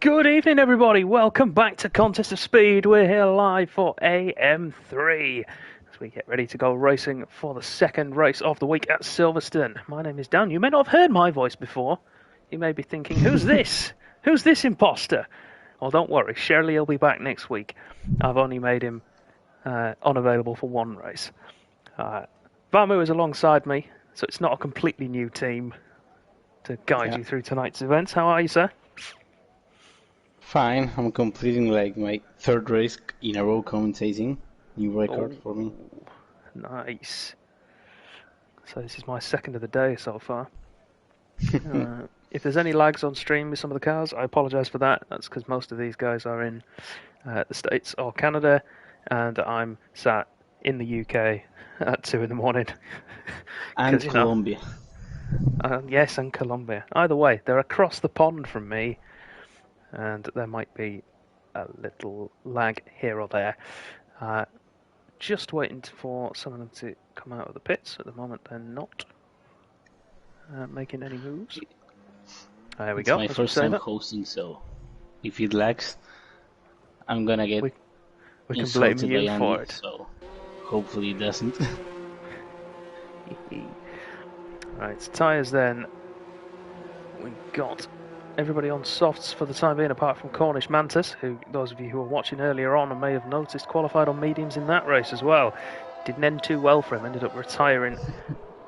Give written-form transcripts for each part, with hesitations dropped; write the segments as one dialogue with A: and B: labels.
A: Good evening, everybody. Welcome back to Contest of Speed. We're here live for AM3 as we get ready to go racing for the second race of the week at Silverstone. My name is Dan. You may not have heard my voice before. You may be thinking, who's this? Who's this imposter? Well, don't worry. Shirley will be back next week. I've only made him unavailable for one race. Vamu is alongside me, so it's not a completely new team to guide you through tonight's events. How are you, sir?
B: Fine, I'm completing like my third race in a row commentating. New record for me.
A: Nice. So this is my second of the day so far. If there's any lags on stream with some of the cars, I apologise for that. That's because most of these guys are in the States or Canada, and I'm sat in the UK at 2 in the morning.
B: And Colombia.
A: Yes, and Colombia. Either way, they're across the pond from me, and there might be a little lag here or there. Just waiting for some of them to come out of the pits. At the moment, they're not making any moves. There we go.
B: It's my first time hosting, so if it lags, I'm gonna get
A: we can blame you for it.
B: So hopefully it doesn't.
A: Right, tyres then. We've got everybody on softs for the time being, apart from Cornish Mantis, who, those of you who were watching earlier on and may have noticed, qualified on mediums in that race as well. Didn't end too well for him, ended up retiring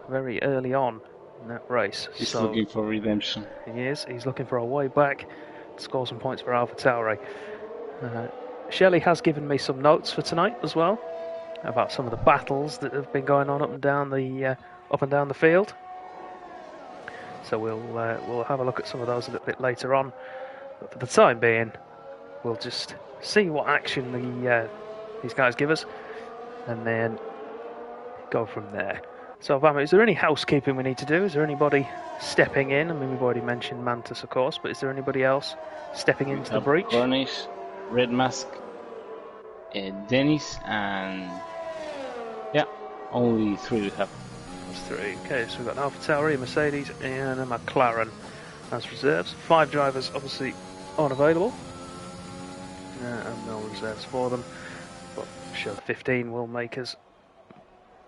A: very early on in that race.
B: He's looking for redemption.
A: He is. He's looking for a way back to score some points for Alpha Tauri. Shelley has given me some notes for tonight as well about some of the battles that have been going on up and down the field. So we'll have a look at some of those a little bit later on. But for the time being, we'll just see what action these guys give us, and then go from there. So, Vamu, is there any housekeeping we need to do? Is there anybody stepping in? I mean, we've already mentioned Mantis, of course, but is there anybody else stepping into the breach?
B: Cornish, Red Mask, Dennis, and only three we have.
A: Three. Okay, so we've got an Alpha Tauri, a Mercedes, and a McLaren as reserves. 5 drivers obviously unavailable, and no reserves for them. But I'm sure 15 will make us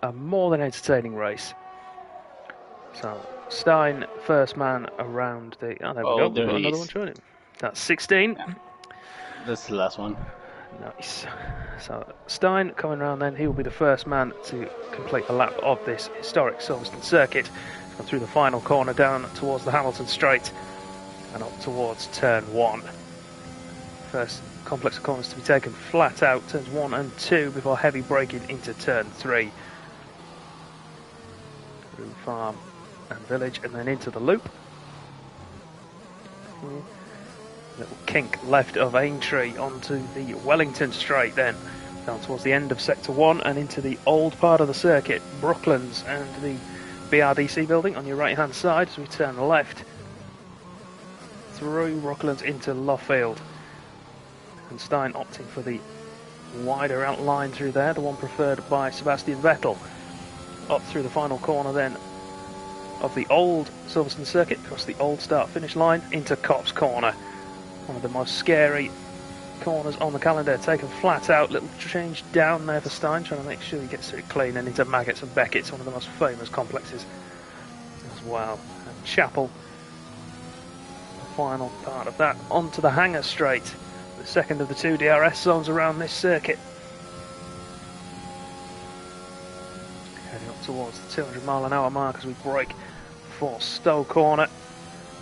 A: a more than entertaining race. So Stein, first man around the. Oh, there we go. We've got another one joining. That's 16.
B: Yeah. That's the last one.
A: Nice. So Stein coming around then, he will be the first man to complete a lap of this historic Silverstone circuit. Come through the final corner down towards the Hamilton Straight and up towards turn 1. First complex of corners to be taken flat out, turns 1 and 2 before heavy braking into turn 3. Through farm and village and then into the loop. Little kink left of Aintree onto the Wellington Straight then, down towards the end of Sector 1 and into the old part of the circuit, Brooklands and the BRDC building on your right hand side as we turn left through Brooklands into Luffield. And Stein opting for the wider outline through there, the one preferred by Sebastian Vettel. Up through the final corner then of the old Silverstone circuit, across the old start finish line into Copse Corner. One of the most scary corners on the calendar, taken flat out, little change down there for Stein, trying to make sure he gets it clean and into Maggots and Beckett's, one of the most famous complexes as well. And Chapel, the final part of that, onto the Hangar Straight, the second of the 2 DRS zones around this circuit. Heading up towards the 200-mile-an-hour mark as we brake for Stowe Corner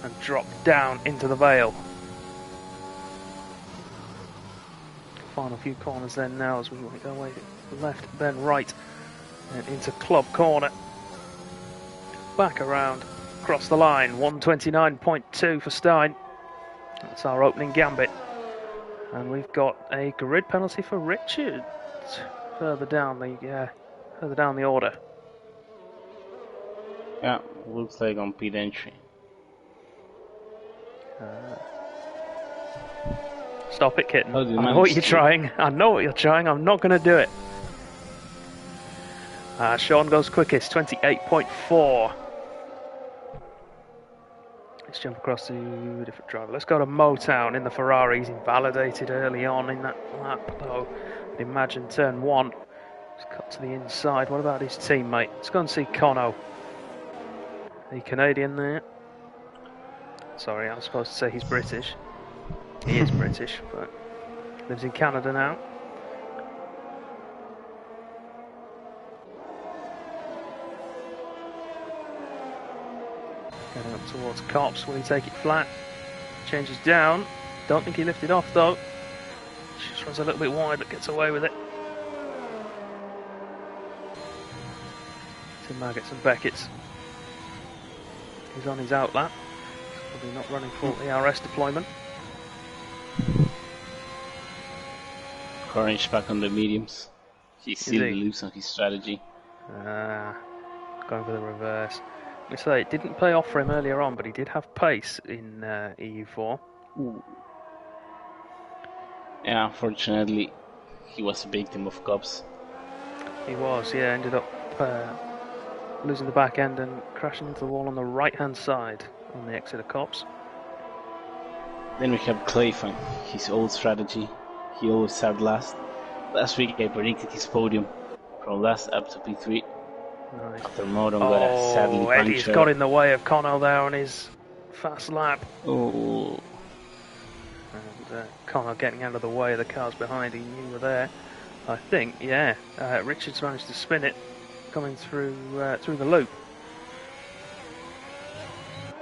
A: and drop down into the Vale. Final few corners then now as we make our way left, then right, and into Club Corner. Back around, across the line, 129.2 for Stein. That's our opening gambit. And we've got a grid penalty for Richard further down the order.
B: Yeah, looks like on pit entry.
A: Stop it, kitten. I know what you're trying. I know what you're trying. I'm not going to do it. Sean goes quickest, 28.4. Let's jump across to a different driver. Let's go to Motown in the Ferrari. He's invalidated early on in that lap, though. I'd imagine turn 1. Let's cut to the inside. What about his teammate? Let's go and see Cono. The Canadian there. Sorry, I was supposed to say he's British. He is British, but lives in Canada now. Getting up towards Cops. Will he take it flat? Changes down. Don't think he lifted off though. Just runs a little bit wide but gets away with it. To Maggots and Beckett's. He's on his out lap. Probably not running full ERS deployment.
B: Orange back on the mediums. He still believes on his strategy.
A: Going for the reverse. We say it didn't pay off for him earlier on, but he did have pace in EU4.
B: Ooh. Yeah, unfortunately, he was a victim of cops.
A: He was, yeah, ended up losing the back end and crashing into the wall on the right-hand side on the exit of Cops.
B: Then we have Clayfan, his old strategy. He always started last. Last week I predicted his podium from last up to P3.
A: Nice.
B: After Modon got a sadly
A: Eddie's got in the way of Cono there on his fast lap.
B: Oh.
A: And Cono getting out of the way of the cars behind. He knew were there. I think, yeah. Richards managed to spin it, coming through the loop.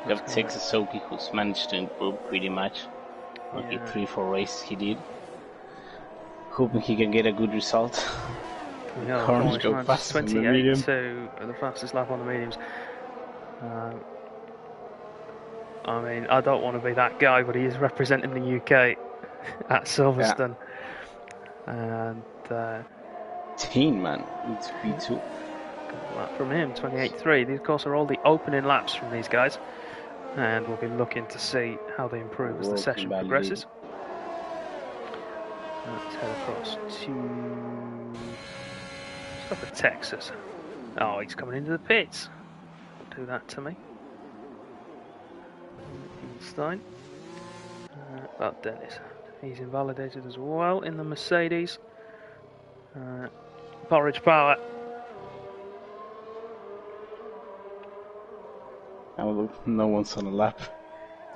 B: We have Texas Soki, who's managed to improve pretty much. Okay, 3-4 races he did. Hoping he can get a good result.
A: Yeah,
B: Corners go fast on the medium.
A: 28.2 the fastest lap on the mediums. I mean, I don't want to be that guy, but he is representing the UK at Silverstone. Yeah. And
B: teen man, it's P2.
A: Good lap from him, 28.3. These, of course, are all the opening laps from these guys, and we'll be looking to see how they improve as the session progresses. Let's head across to stop at Texas. Oh, he's coming into the pits. Don't do that to me. Stein. About Dennis. He's invalidated as well in the Mercedes. Porridge Power.
B: Oh, no one's on a lap.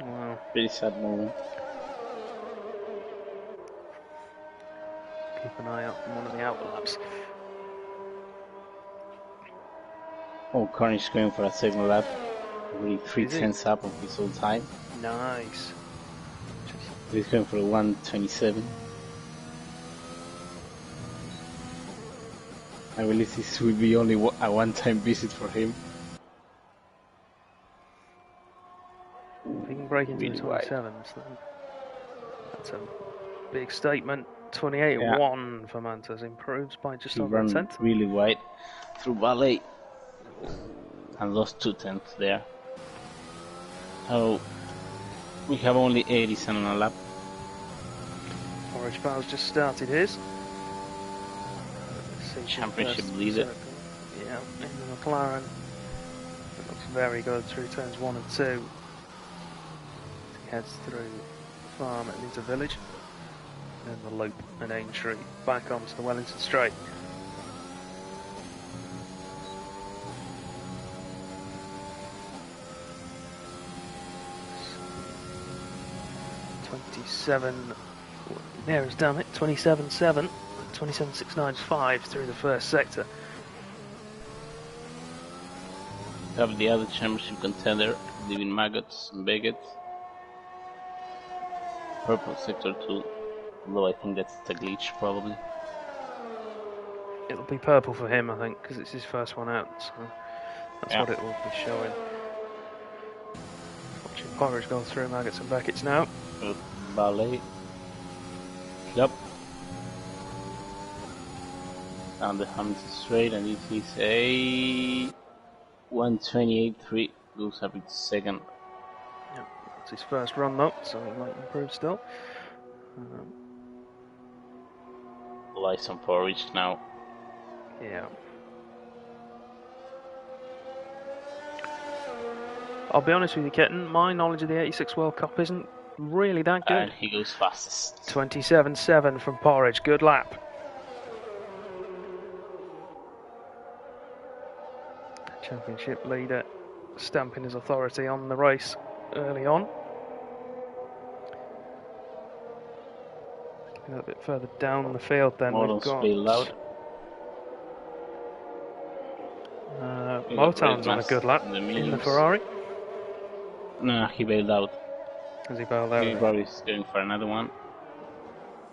A: Wow.
B: Very sad moment.
A: Keep an eye out on one of the outlaps.
B: Oh, Carnage going for a second lap. Really 3/10 up of his old time.
A: Nice.
B: He's going for a 1:27. I believe this will be only a one-time visit for him.
A: If he can break into the 27s, then that's a big statement. 28.1 for Mantas, improves by just over a tenth.
B: Really wide through Valet and lost 2/10 there. So we have only 80 on a lap.
A: Orange Power's just started his.
B: Championship leader.
A: Yeah, in the McLaren. It looks very good through turns 1 and 2. He heads through the farm at Lindsay Village. Then the loop and Aintree back onto the Wellington Straight. There's damn it, 27.7, 27.695 through the first sector.
B: Have the other championship contender, leaving Maggots and Beckett. Purple sector 2, although I think that's the glitch probably.
A: It'll be purple for him, I think, because it's his first one out, so that's what it will be showing. Watching Porridge go through Maggots and Beckett's now.
B: Ballet. Yep. Down the Hamilton Straight, and it is a 1:28.3. Goes up into second.
A: Yep, that's his first run though, so he might improve still.
B: Lies on Porridge now.
A: Yeah. I'll be honest with you, Kitten, my knowledge of the 86 World Cup isn't really that good.
B: And he goes fastest.
A: 27.7 from Porridge, good lap. Championship leader stamping his authority on the race early on. A little bit further down the field then
B: More
A: we've got...
B: loud.
A: Motown's on a good lap in the Ferrari.
B: No, he bailed out.
A: Has he bailed out?
B: He probably is going for another one.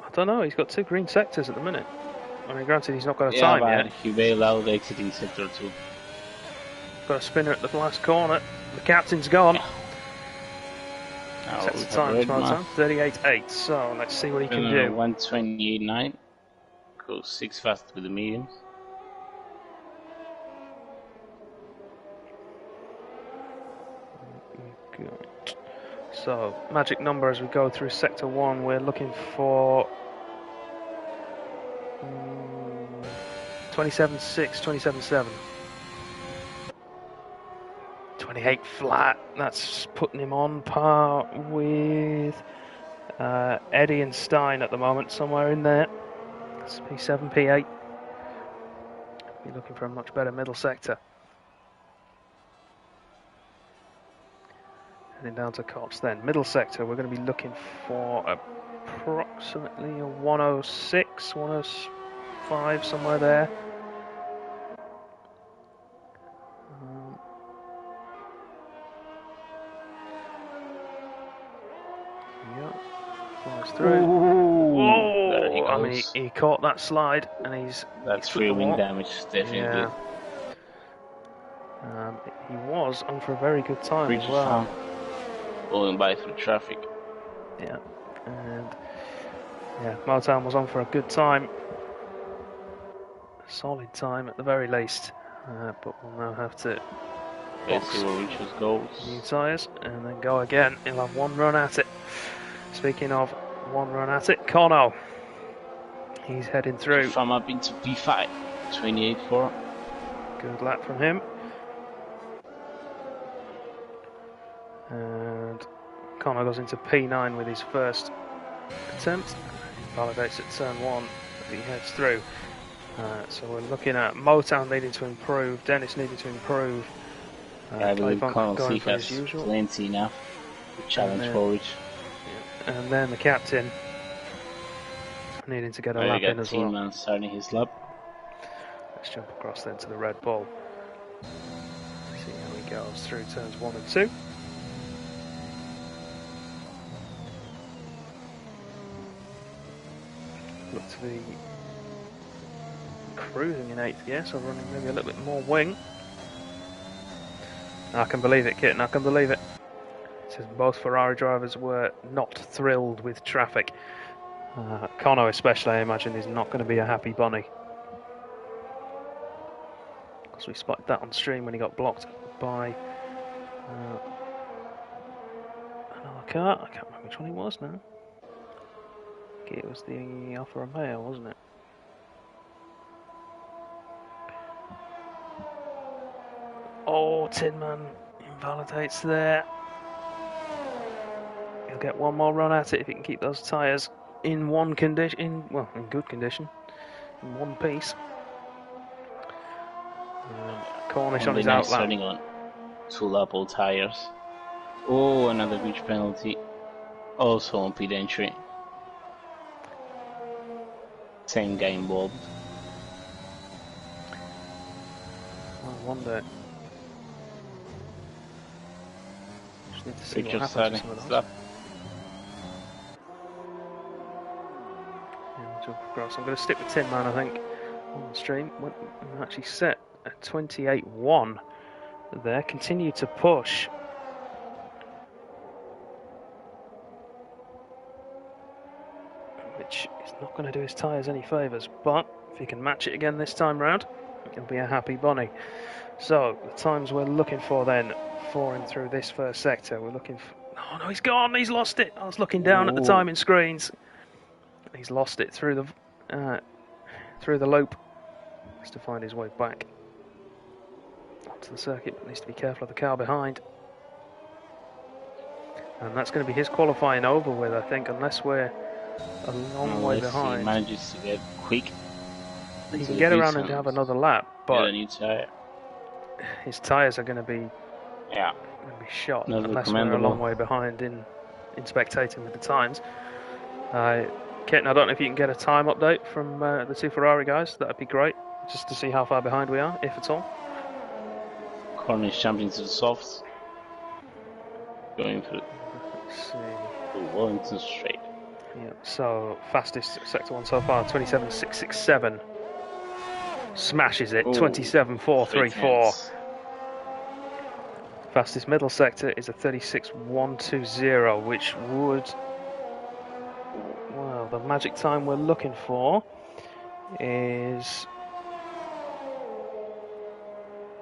A: I don't know, he's got 2 green sectors at the minute. I mean, granted, he's not got a time yet.
B: He bailed out exiting sector 2.
A: Got a spinner at the last corner. The captain's gone. Sets the time, Motown. 38.8. So let's see what he can do.
B: 128.9. Goes 6 fast with the mediums.
A: Good. So, magic number as we go through sector 1, we're looking for 27.6, 27.7. 28 flat, that's putting him on par with Eddie and Stein at the moment, somewhere in there. It's P7, P8. Be looking for a much better middle sector. Heading down to Cox then. Middle sector, we're going to be looking for approximately a 106, 105, somewhere there. Yeah, flies through. Whoa! I mean, he caught that slide, and
B: that's free wing damage, definitely.
A: Yeah. He was on for a very good time as well.
B: Going by through traffic.
A: Yeah, and yeah, Motown was on for a good time. A solid time at the very least. But we'll now have to
B: see where Richards goes.
A: New tyres and then go again. He'll have one run at it. Speaking of one run at it, Kono. He's heading through.
B: From up into P5. 28.4.
A: Good lap from him. And Connor goes into P9 with his first attempt. He validates at turn 1 as he heads through. So we're looking at Motown needing to improve, Dennis needing to improve.
B: I believe Connell
A: going for
B: has
A: his usual.
B: plenty enough to challenge forward.
A: Yeah. And then the captain needing to get a lap in as well.
B: Man starting his lap.
A: Let's jump across then to the Red Bull. See how he goes through turns 1 and 2. Look to be cruising in 8th gear, so running maybe a little bit more wing. I can believe it, Kitten, I can believe it. It says both Ferrari drivers were not thrilled with traffic. Kono especially, I imagine, is not going to be a happy bunny. Because we spotted that on stream when he got blocked by another car. I can't remember which one it was now. It was the Alfa Romeo, wasn't it? Oh, Tin Man invalidates there. He'll get one more run at it if he can keep those tyres in one condition, in good condition, in one piece. Cornish on his outlap.
B: Starting on 2 lap old tyres. Oh, another huge penalty. Also on pit entry. Same guy involved.
A: I wonder. Just need to see
B: Richard
A: what happens with
B: lap.
A: Jump across. I'm going to stick with Tin Man, I think, on the stream. We're actually set at 28.1 there. Continue to push. Which is not going to do his tyres any favours, but if he can match it again this time round, he'll be a happy bunny. So, the times we're looking for then, for him through this first sector, we're looking for... Oh no, he's gone, he's lost it! I was looking down at the timing screens. He's lost it through the loop. Has to find his way back onto the circuit, but needs to be careful of the car behind. And that's going to be his qualifying over with, I think, unless we're a long way behind.
B: He manages to get quick.
A: He can get around and have another lap, but
B: a new tire.
A: His tyres are going to be shot
B: Not
A: unless we're a long way behind in spectating with the times. Kitten, I don't know if you can get a time update from the two Ferrari guys. That'd be great, just to see how far behind we are, if at all.
B: Cornish champion to the softs. Going through the Wellington straight.
A: Yeah, so fastest sector 1 so far, 27.667. Smashes it, 27.434. Fastest middle sector is a 36.120, which would, well, the magic time we're looking for is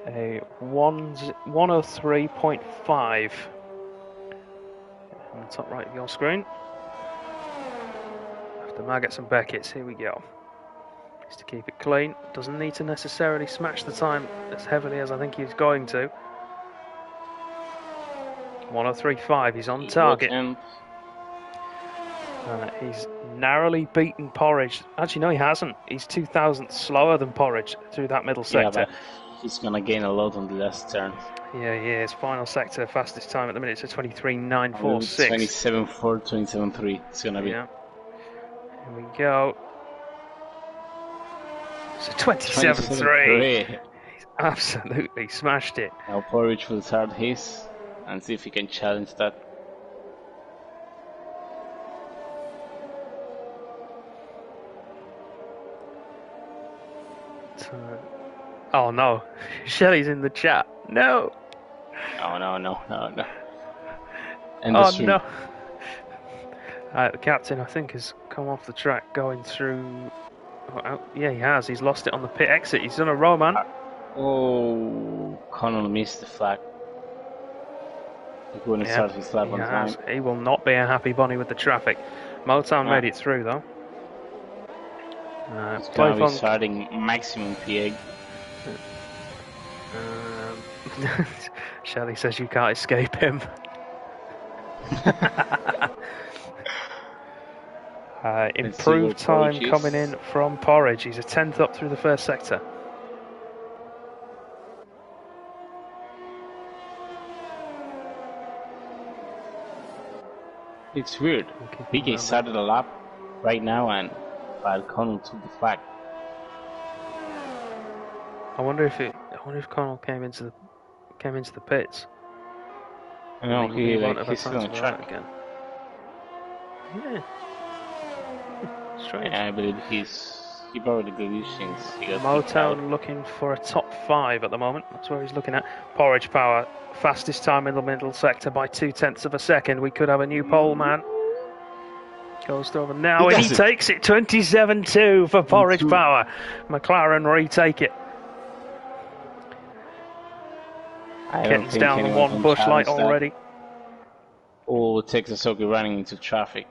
A: a 103.5 on the top right of your screen. After Maggots and Beckett's, here we go. Just to keep it clean, doesn't need to necessarily smash the time as heavily as I think he's going to. 103.5, he's on target. He's narrowly beaten Porridge. Actually, no, he hasn't. He's 2,000th slower than Porridge through that middle sector.
B: Yeah, but he's going to gain a lot on the last turn.
A: Yeah, he is. Final sector, fastest time at the minute is 23.946.
B: 27.4, 27.3. It's going to be.
A: Yeah. Here we go. So 27.3. He's absolutely smashed it.
B: Now Porridge will start his and see if he can challenge that.
A: Oh no, Shelley's in the chat. No.
B: Oh no.
A: Oh no. The captain, I think, has come off the track going through. Oh, yeah, he has. He's lost it on the pit exit. He's done a row, man.
B: Oh, Connell missed the flag. He couldn't start his lap on time.
A: He will not be a happy bunny with the traffic. Motown made it through, though.
B: He's going to be starting maximum P8.
A: Shelley says you can't escape him. Improved time coming in from Porridge. He's a 10th up through the first sector.
B: It's weird. PK started a lap right now, and Connell took the flag.
A: I wonder if Connell came into the pits.
B: No, he's still on the track
A: again. Yeah. Strange.
B: Yeah, I believe he probably did since he got
A: Motown looking for a top 5 at the moment. That's where he's looking at. Porridge Power, fastest time in the middle sector by 0.2 of a second. We could have a new pole man. Goes over now, and he takes it. 27.2 for Porridge Power. McLaren retake it. Kitten's down the one bush light already.
B: Oh, Texasoki running into traffic.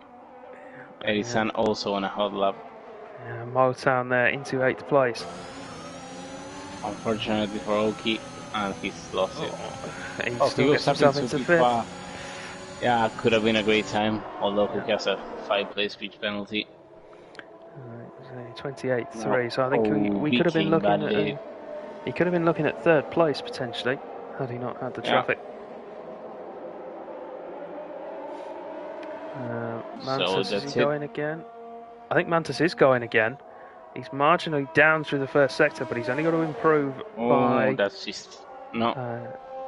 B: Edison also on a hot lap.
A: Yeah, Motown there into 8th place.
B: Unfortunately for Oki, and he's lost it.
A: He still gets himself into 5th.
B: Yeah, could have been a great time, although he has a 5-place speech penalty.
A: 28.3, so I think we could have been looking at. He could have been looking at 3rd place potentially, had he not had the traffic. Mantis, is he going again? I think Mantis is going again. He's marginally down through the first sector, but he's only got to improve by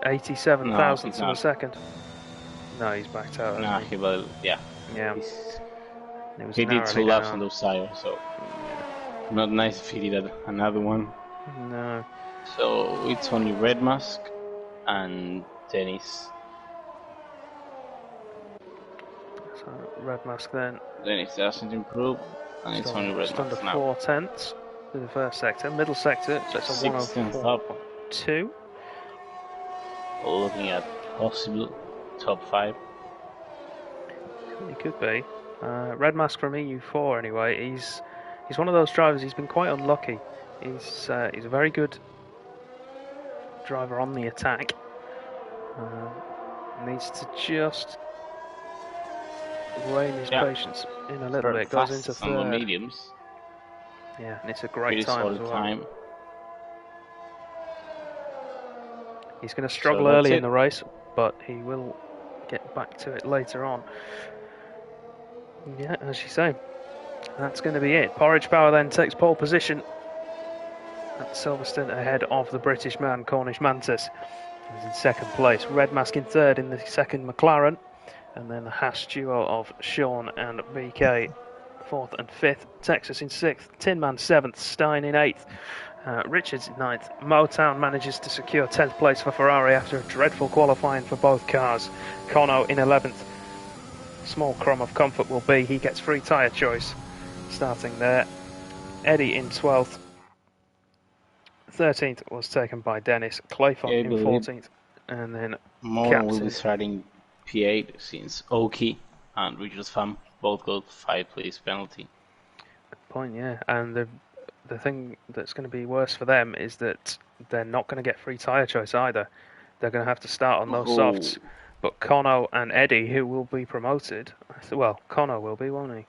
A: 87 thousandths of a second. No, he's backed out.
B: He will. Yeah. He did 2 laps on those tires, so not nice if he did another one.
A: No.
B: So it's only Red Mask and Dennis.
A: So Red Mask then.
B: Dennis doesn't improve, and it's only Red Mask
A: under
B: now.
A: 4/10 through the first sector. Middle sector, so it's a 104.2.
B: Looking at possible top 5.
A: He could be. Red Mask from EU4 anyway. He's one of those drivers. He's been quite unlucky. He's a very good driver on the attack. Needs to just rein his patience in a little bit. Goes into
B: on the
A: third.
B: mediums.
A: Yeah, and it's a great
B: Pretty
A: time as
B: solid
A: well.
B: time.
A: He's going to struggle early in the race, but he will get back to it later on. Yeah, as you say, that's going to be it. Porridge Power then takes pole position at Silverstone ahead of the British man, Cornish Mantis. He's in second place. Red Mask in third in the second McLaren. And then the Haas duo of Sean and BK, fourth and fifth. Texas in sixth. Tin Man seventh. Stein in eighth. Richards in ninth. Motown manages to secure 10th place for Ferrari after a dreadful qualifying for both cars. Kono in 11th. Small crumb of comfort will be he gets free tyre choice starting there. Eddie in 12th. 13th was taken by Dennis. Clayfont in 14th. And then
B: Moran will be starting P8 since Oki and Richards Pham both got 5 place penalty.
A: Good point, yeah. And the thing that's going to be worse for them is that they're not going to get free tyre choice either. They're going to have to start on those softs. But Kono and Eddie, who will be promoted, well, Kono will be, won't he?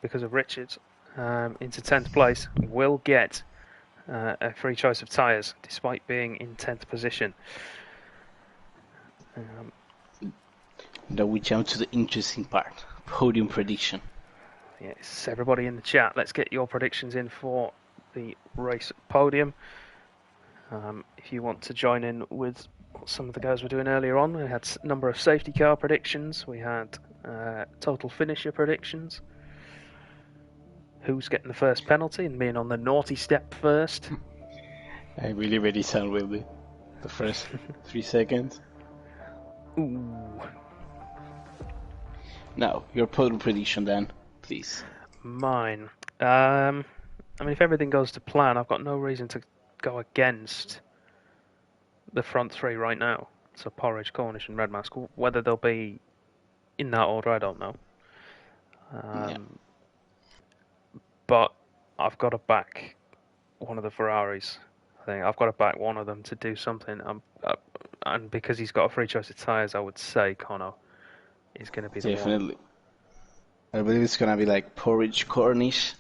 A: Because of Richards, into 10th place, will get a free choice of tyres, despite being in 10th position.
B: Now we jump to the interesting part, podium prediction.
A: Yes, everybody in the chat, let's get your predictions in for the race podium. If you want to join in with what some of the guys were doing earlier on, we had a number of safety car predictions, we had total finisher predictions, who's getting the first penalty and being on the naughty step first.
B: I really sound will be the first 3 seconds.
A: Ooh.
B: Now, your podium prediction then, please.
A: Mine. I mean, if everything goes to plan, I've got no reason to go against the front three right now. So Porridge, Cornish and Red Mask. Whether they'll be in that order, I don't know. But I've got to back one of the Ferraris. I think I've got to back one of them to do something. And because he's got a free choice of tyres, I would say Kono is going to be the one.
B: Definitely. I believe it's going to be like Porridge, Cornish,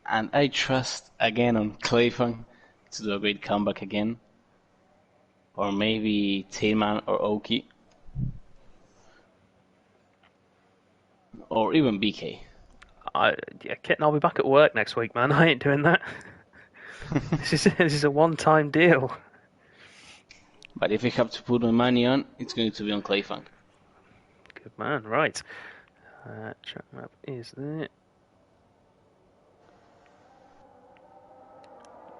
B: and I trust again on Clayfang to do a great comeback again. Or maybe Tailman or Oki. Or even BK.
A: Kitten, I'll be back at work next week, man. I ain't doing that. This is a one-time deal.
B: But if I have to put my money on, it's going to be on Clayfang.
A: Good man, right. Track map is there.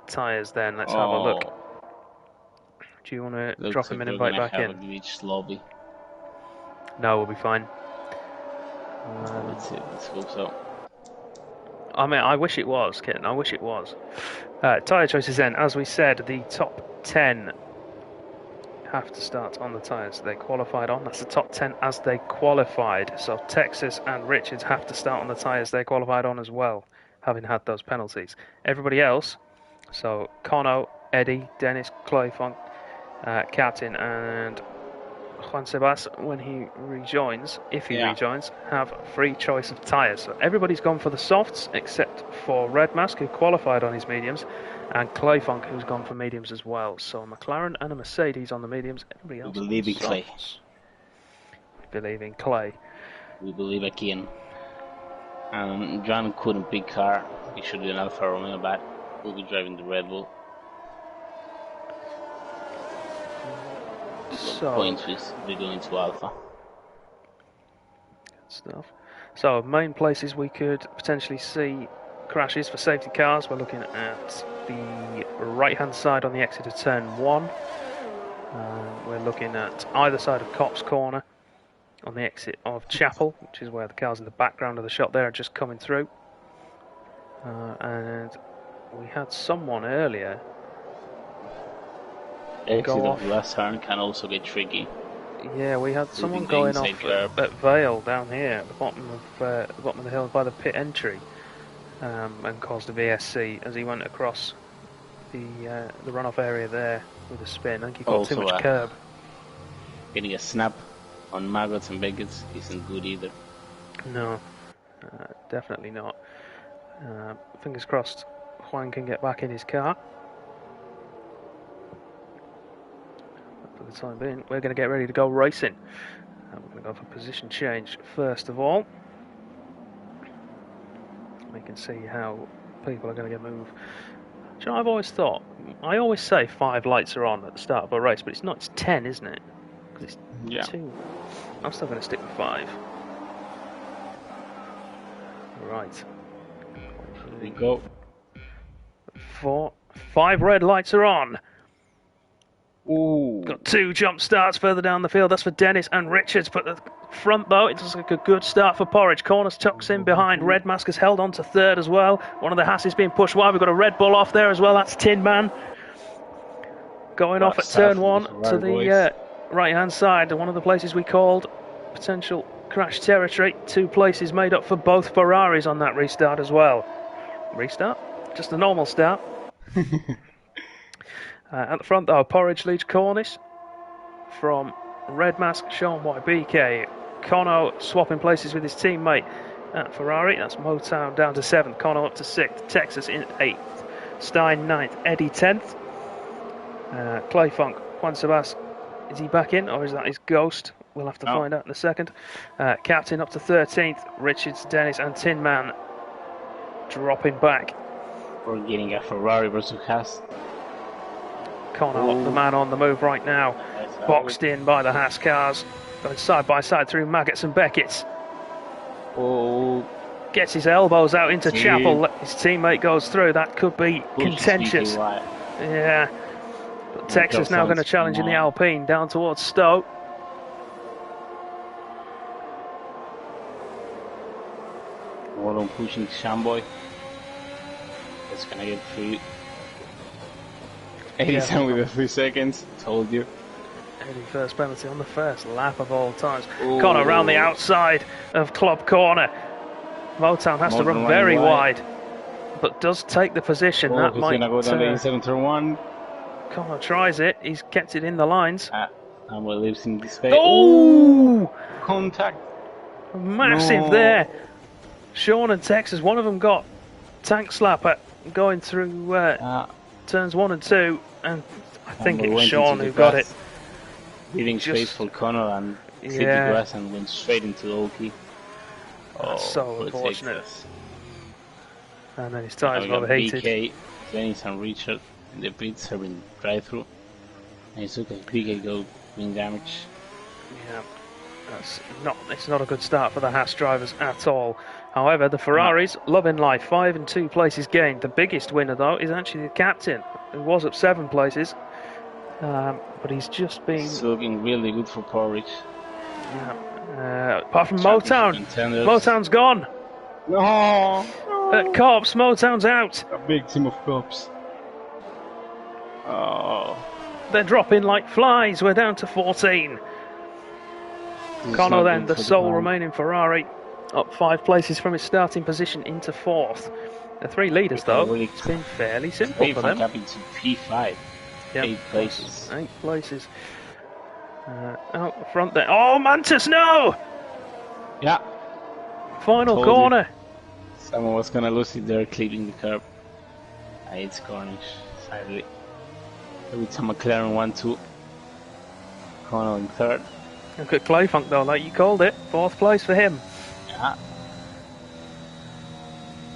A: Tyres then, let's have a look. Do you want to drop him an invite back in?
B: Glitched lobby.
A: No, we'll be fine.
B: Let's hope so.
A: I mean, I wish it was, Kitten. I wish it was. Tyre choices then. As we said, the top 10 have to start on the tyres they qualified on. That's the top 10 as they qualified. So Texas and Richards have to start on the tyres they qualified on as well, having had those penalties. Everybody else, so Kono, Eddie, Dennis, Clayfont, Captain and Juan Sebas, when he rejoins, if he rejoins, have free choice of tyres. So everybody's gone for the softs except for Red Mask, who qualified on his mediums, and Clayfunk, who's gone for mediums as well. So a McLaren and a Mercedes on the mediums. Everybody else.
B: We believe in Clay.
A: We believe in Clay.
B: We believe again. John couldn't pick car. He should be an Alfa Romeo, but we'll be driving the Red Bull.
A: So,
B: points we're going to Alpha.
A: Good stuff. So main places we could potentially see crashes for safety cars. We're looking at the right hand side on the exit of turn 1. We're looking at either side of Cops Corner on the exit of Chapel, which is where the cars in the background of the shot there are just coming through. And we had someone earlier
B: exit of the last turn can also get tricky.
A: Yeah, we had someone going off at Vale down here at the bottom of the hill by the pit entry, and caused a VSC as he went across the runoff area there with a spin. I think he got also, too much curb.
B: Getting a snap on maggots and bigots isn't good either.
A: No, definitely not. Fingers crossed Juan can get back in his car. For the time being, we're going to get ready to go racing. We're going to go for position change first of all. We can see how people are going to get moved. Do you know, I've always thought, I always say 5 lights are on at the start of a race, but it's not, it's 10, isn't it? Because it's 2. I'm still going to stick with 5. Right.
B: Here we go.
A: 5 red lights are on.
B: Ooh.
A: Got 2 jump starts further down the field. That's for Dennis and Richards. But the front, though, it looks like a good start for Porridge. Corners tucks in behind. Red Mask has held on to 3rd as well. One of the Hasses being pushed wide. We've got a Red Bull off there as well. That's Tin Man. Going off at turn 1 to the right-hand side. One of the places we called potential crash territory. 2 places made up for both Ferraris on that restart as well. Restart? Just a normal start. At the front, though, Porridge leads Cornish from Red Mask, shown by BK. Cono swapping places with his teammate at Ferrari. That's Motown down to 7th. Cono up to 6th. Texas in 8th. Stein 9th. Eddie 10th. Clay Funk. Juan Sebas, is he back in or is that his ghost? We'll have to find out in a second. Captain up to 13th. Richards, Dennis and Tin Man dropping back.
B: We're getting a Ferrari versus Haas.
A: Connor, the man on the move right now, boxed in by the Haas cars, going side by side through Maggots and Beckett's.
B: Oh,
A: gets his elbows out into Chapel. His teammate goes through. That could be contentious. Yeah, but Texas now going to challenge in the Alpine down towards Stowe.
B: Well on pushing Shamboy. It's gonna get through. 87 with the 3 seconds, told you.
A: Eddie first penalty on the first lap of all times. Connor around the outside of Club Corner. Motown has to run very wide, but does take the position. That might
B: go down the inside turn 1.
A: Connor tries it, he's kept it in the lines.
B: And what lives in this phase.
A: Oh!
B: Contact.
A: Massive there. Sean and Texas, one of them got tank slapper going through turns 1 and 2, and I think it was Sean who got it.
B: Leaving space for Connor and hit the grass and went straight into Oki.
A: That's so unfortunate. And then his tyres overheated.
B: BK, Dennis and Richard in the pits have been drive-through. And it's okay, BK go wing damage.
A: Yeah, it's not a good start for the Haas drivers at all. However, the Ferraris, loving life, 5 and 2 places gained. The biggest winner, though, is actually the captain, who was up 7 places. But he's just been...
B: It's looking really good for Porridge.
A: Yeah. Apart from Motown. Motown's gone.
B: No!
A: At Cops, Motown's out.
B: A big team of Cops. Oh.
A: They're dropping like flies. We're down to 14. Connor then, the sole remaining Ferrari, up 5 places from his starting position into 4th. The 3 leaders, though, it's been fairly simple for them.
B: Up into P5. Yep. 8 places.
A: 8 places. Out front there. Oh, Mantis, no!
B: Yeah.
A: Final corner.
B: Someone was going to lose it there, cleaving the curb. It's Cornish, sadly. With some McLaren 1-2. Connor in 3rd.
A: Look at Clayfunk though, like you called it. 4th place for him.
B: Yeah.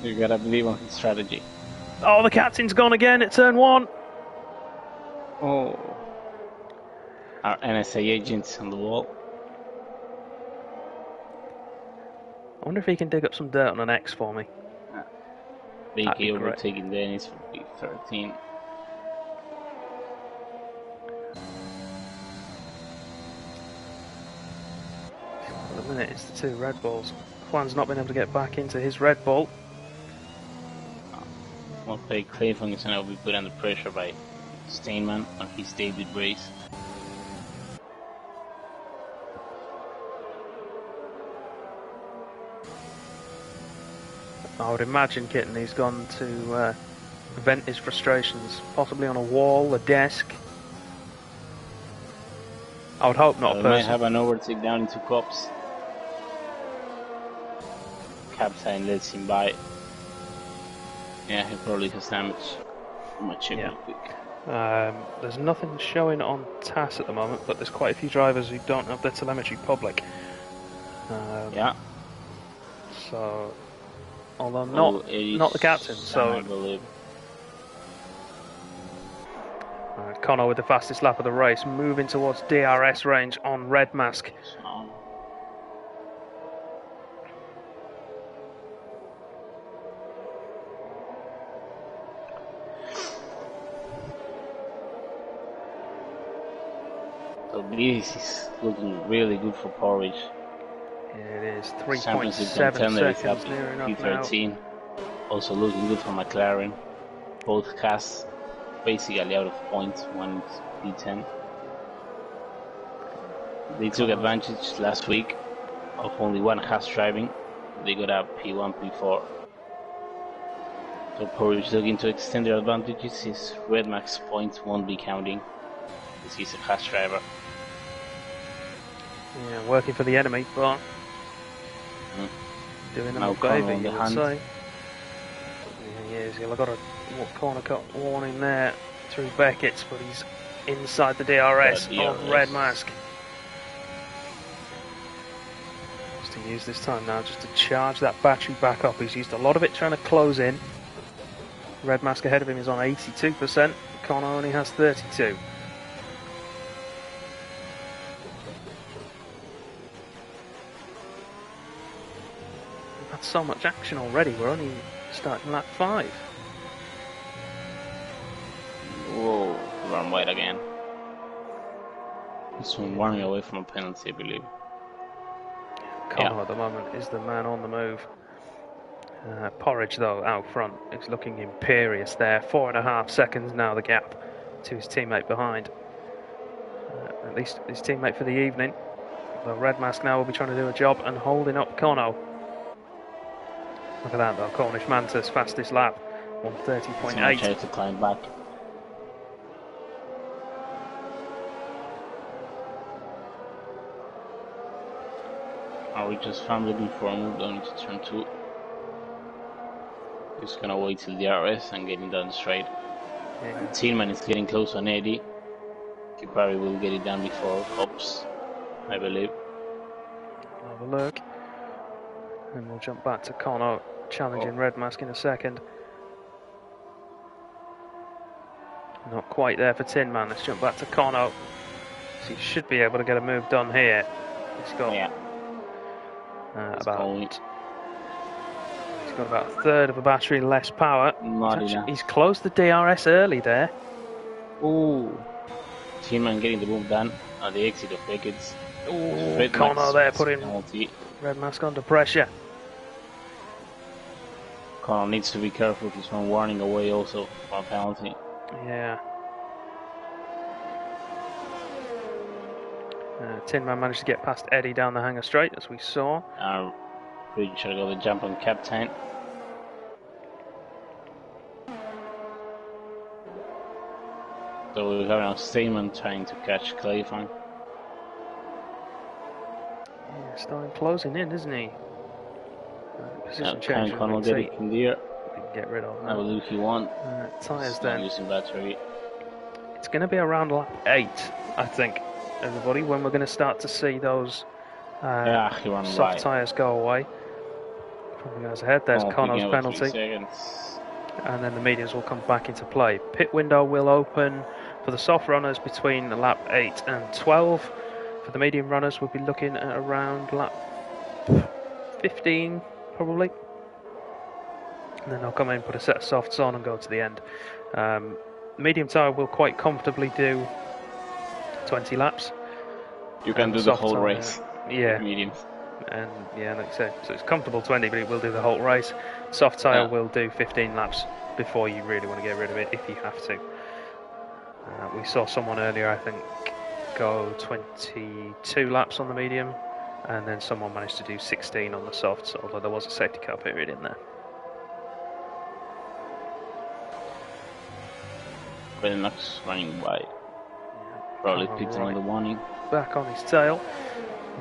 B: You gotta believe on his strategy.
A: Oh, the captain's gone again at turn 1.
B: Oh. Our NSA agents on the wall.
A: I wonder if he can dig up some dirt on an X for me.
B: BK overtaking Dennis for P13.
A: At the minute, it's the 2 Red Bulls. Juan's not been able to get back into his Red Bull.
B: Well, play Clayfunk is going to be put under pressure by Steinman on his David race.
A: I would imagine, Kitten, he's gone to vent his frustrations, possibly on a wall, a desk. I would hope not a person.
B: Might have an overtake down into Cops. captain lets him by. Yeah, he probably has damage. I'm gonna check real quick.
A: There's nothing showing on TAS at the moment, but there's quite a few drivers who don't have their telemetry public.
B: Yeah.
A: So, although not the captain, so
B: I believe.
A: Connor with the fastest lap of the race, moving towards DRS range on Red Mask.
B: So this is looking really good for Porridge.
A: It is 3.7 seconds near enough
B: P13. Also looking good for McLaren. Both cars basically out of points. One is P10. They took advantage last week of only one Haas driving. They got a P1, P4. So Porridge looking to extend their advantages. His Red Max points won't be counting, because he's a Haas driver.
A: Yeah, working for the enemy, but doing a baby, you would say. Yeah, he is. He'll have got a corner cut warning there through Beckett's, but he's inside the DRS on Red Mask. Just to use this time now, just to charge that battery back up. He's used a lot of it trying to close in. Red Mask ahead of him is on 82%. Connor only has 32%. So much action already. We're only starting lap 5.
B: Whoa, run wide again. This one running away from a penalty, I believe.
A: Connor at the moment is the man on the move. Porridge, though, out front, is looking imperious there. 4.5 seconds now, the gap to his teammate behind. At least his teammate for the evening. The Red Mask now will be trying to do a job and holding up Connor. Look at that though, Cornish Mantis, fastest lap, 130.8.
B: Try to climb back. We just found it before I moved on into turn 2. Just gonna wait till DRS and getting down straight. Yeah. Tillman is getting close on Eddie. He probably will get it done before Hobbs, I believe.
A: Have a look. And we'll jump back to Connor, challenging Red Mask in a second. Not quite there for Tin Man. Let's jump back to Connor. So he should be able to get a move done here. He's got he's got about a third of a battery less power. He's closed the DRS early there.
B: Ooh. Tin Man getting the move done on the exit of Beckett's.
A: Ooh, Connor there putting Red Mask under pressure.
B: Connor needs to be careful. He's one warning away also from a penalty.
A: Yeah. Tin Man managed to get past Eddie down the hanger straight, as we saw.
B: Pretty sure got the jump on captain. So we have now Stayman trying to catch Clayfan.
A: Yeah, starting closing in, isn't he? Position change.
B: Connor get it in there.
A: We can get rid of that.
B: I believe he won.
A: Tyres then.
B: Using battery.
A: It's going to be around lap 8, I think, everybody, when we're going to start to see those soft tyres go away. From the guys ahead, there's Connor's penalty. And then the mediums will come back into play. Pit window will open for the soft runners between lap 8 and 12. For the medium runners, we'll be looking at around lap 15, probably. And then they'll come in, put a set of softs on and go to the end. Medium tyre will quite comfortably do 20 laps.
B: You can do the whole race.
A: Yeah.
B: Mediums.
A: And yeah, like I say, so it's comfortable 20, but it will do the whole race. Soft tyre will do 15 laps before you really want to get rid of it, if you have to. We saw someone earlier, I think, go 22 laps on the medium, and then someone managed to do 16 on the softs, although there was a safety car period in there.
B: Knox running wide. Probably picked another warning.
A: Back on his tail.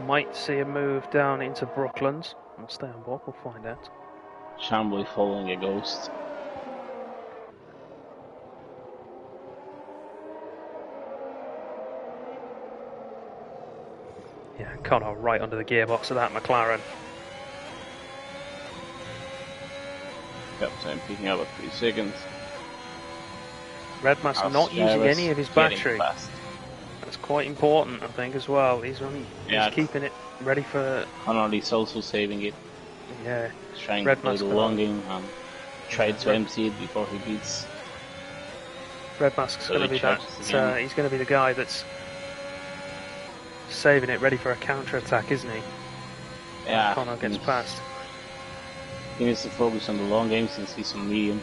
A: Might see a move down into Brooklands. We'll stay on board, we'll find out.
B: Shamboy following a ghost.
A: Yeah, Connor right under the gearbox of that McLaren.
B: Captain picking up at 3 seconds.
A: Redmask not using any of his battery.
B: Fast.
A: That's quite important, I think, as well. He's keeping it ready for.
B: Connor is also saving it.
A: Yeah.
B: He's trying to play the long game and try to empty it before he beats.
A: Redmask's going to be that. He's going to be the guy that's saving it, ready for a counter attack, isn't he?
B: Yeah.
A: Connor gets past.
B: He needs to focus on the long game since he's on mediums.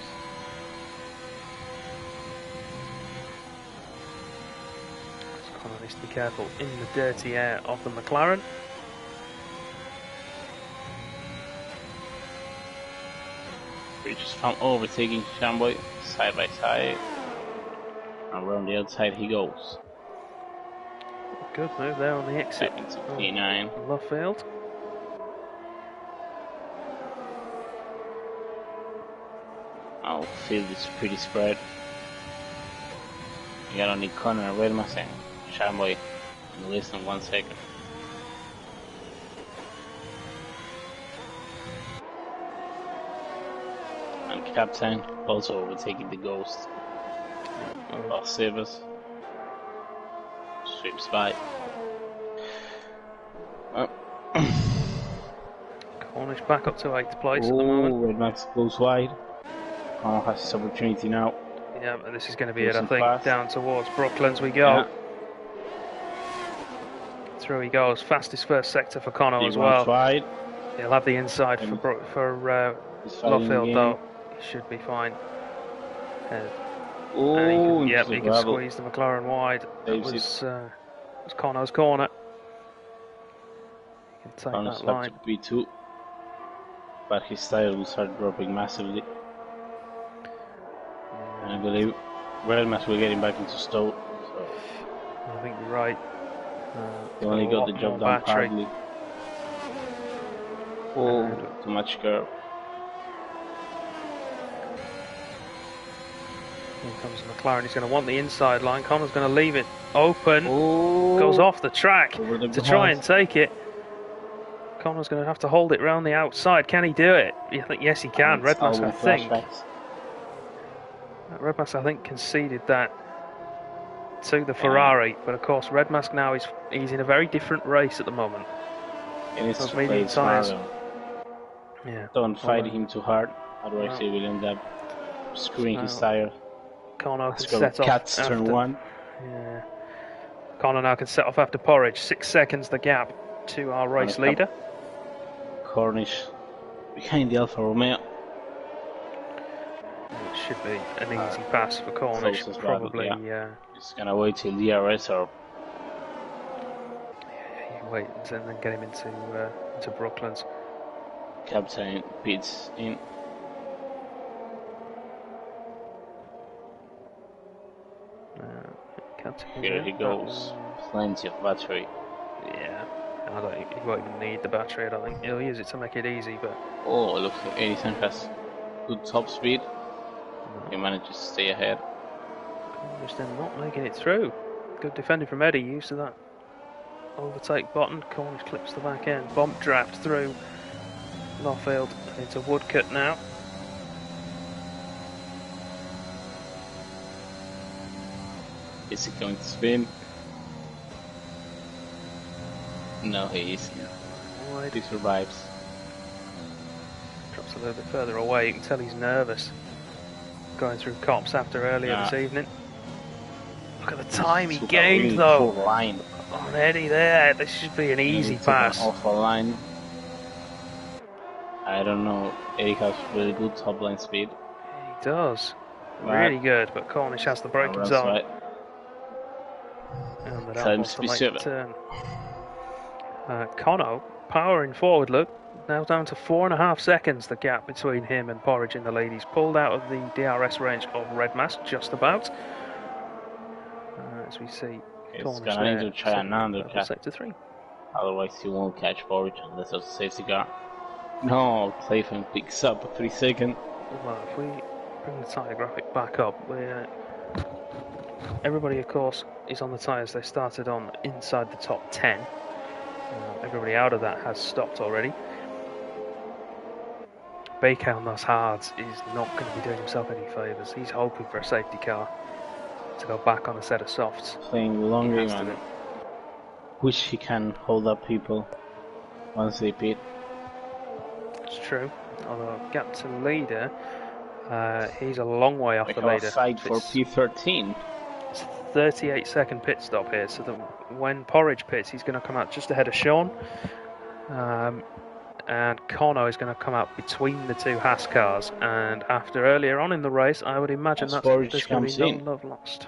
A: Connor needs to be careful in the dirty air of the McLaren.
B: We just found overtaking Shamboy side by side. And around the outside he goes.
A: Good move there on the exit.
B: Back into P9.
A: Luffield.
B: Our field is pretty spread. You got only Connor and Redmask and Shamboy in less than 1 second. And Captain also overtaking the Ghost. Lost Sabers. Sweeps by.
A: Cornish back up to 8th place at the moment.
B: Redmask goes wide. Connor has his opportunity now.
A: Yeah, but this is going to be it, I think. Fast. Down towards Brooklands we go. Yeah. Through he goes. Fastest first sector for Connor as well.
B: Wide.
A: He'll have the inside for Luffield though. He should be fine. He can squeeze the McLaren wide. That was Connor's corner. He can take
B: Connor's
A: that line.
B: To P2, but his tire will start dropping massively. And I believe Redmask will get him back into Stowe. So
A: I think you're right.
B: He only got the job done partly. Too much curve.
A: Here comes the McLaren. He's going to want the inside line. Connor's going to leave it open. Goes off the track to try and take it. Connor's going to have to hold it round the outside. Can he do it? Yes, he can. Redmask, I think. Redmask, I think, conceded that to the Ferrari, but of course, Redmask now he's in a very different race at the moment.
B: Those medium tyres.
A: Yeah.
B: Don't fight him too hard, otherwise he will end up screwing his tire.
A: Connor can set off
B: after turn 1.
A: Yeah. Connor now can set off after Porridge. 6 seconds the gap to our race leader.
B: Cornish behind the Alfa Romeo.
A: It should be an easy pass for Cornish. Probably.
B: He's gonna wait till DRS or.
A: You wait and then get him into Brooklands.
B: Captain pits in. Here he goes. Plenty of battery.
A: Yeah. He won't even need the battery. I don't think he'll use it to make it easy. But
B: it looks like anything has good top speed. He manages to stay ahead.
A: Just then not making it through. Good defending from Eddie. Used to that overtake button. Cornish clips the back end. Bump draft through Luffield into Woodcut now.
B: Is he going to spin? No, he isn't. He survives.
A: Drops a little bit further away. You can tell he's nervous. Going through cops after earlier this evening. Look at the time he gained though.
B: Line.
A: On Eddie there. This should be an easy pass.
B: Off a line. I don't know. Eddie has really good top line speed.
A: He does. Really good, but Cornish has the braking zone.
B: Right.
A: And that wants to make the turn. Conno powering forward, look. Now down to 4.5 seconds, the gap between him and Porridge in the lead. He's pulled out of the DRS range of Redmask, just about. As we see,
B: Cornish there,
A: sector 3.
B: Otherwise, he won't catch Porridge unless there's a safety car. No, Clayton picks up a 3 second.
A: Well, if we bring the tyre graphic back up, everybody, of course, is on the tyres they started on inside the top 10. Everybody out of that has stopped already. Baker on those hards is not going to be doing himself any favours. He's hoping for a safety car to go back on a set of softs.
B: Playing the long game and wish he can hold up people once they pit.
A: It's true. Although gap to leader, he's a long way off the leader.
B: Fight for P13.
A: It's a 38-second pit stop here, so that when Porridge pits, he's going to come out just ahead of Sean. And Connor is going to come out between the two Haas cars. And after earlier on in the race, I would imagine there's going to be no love lost.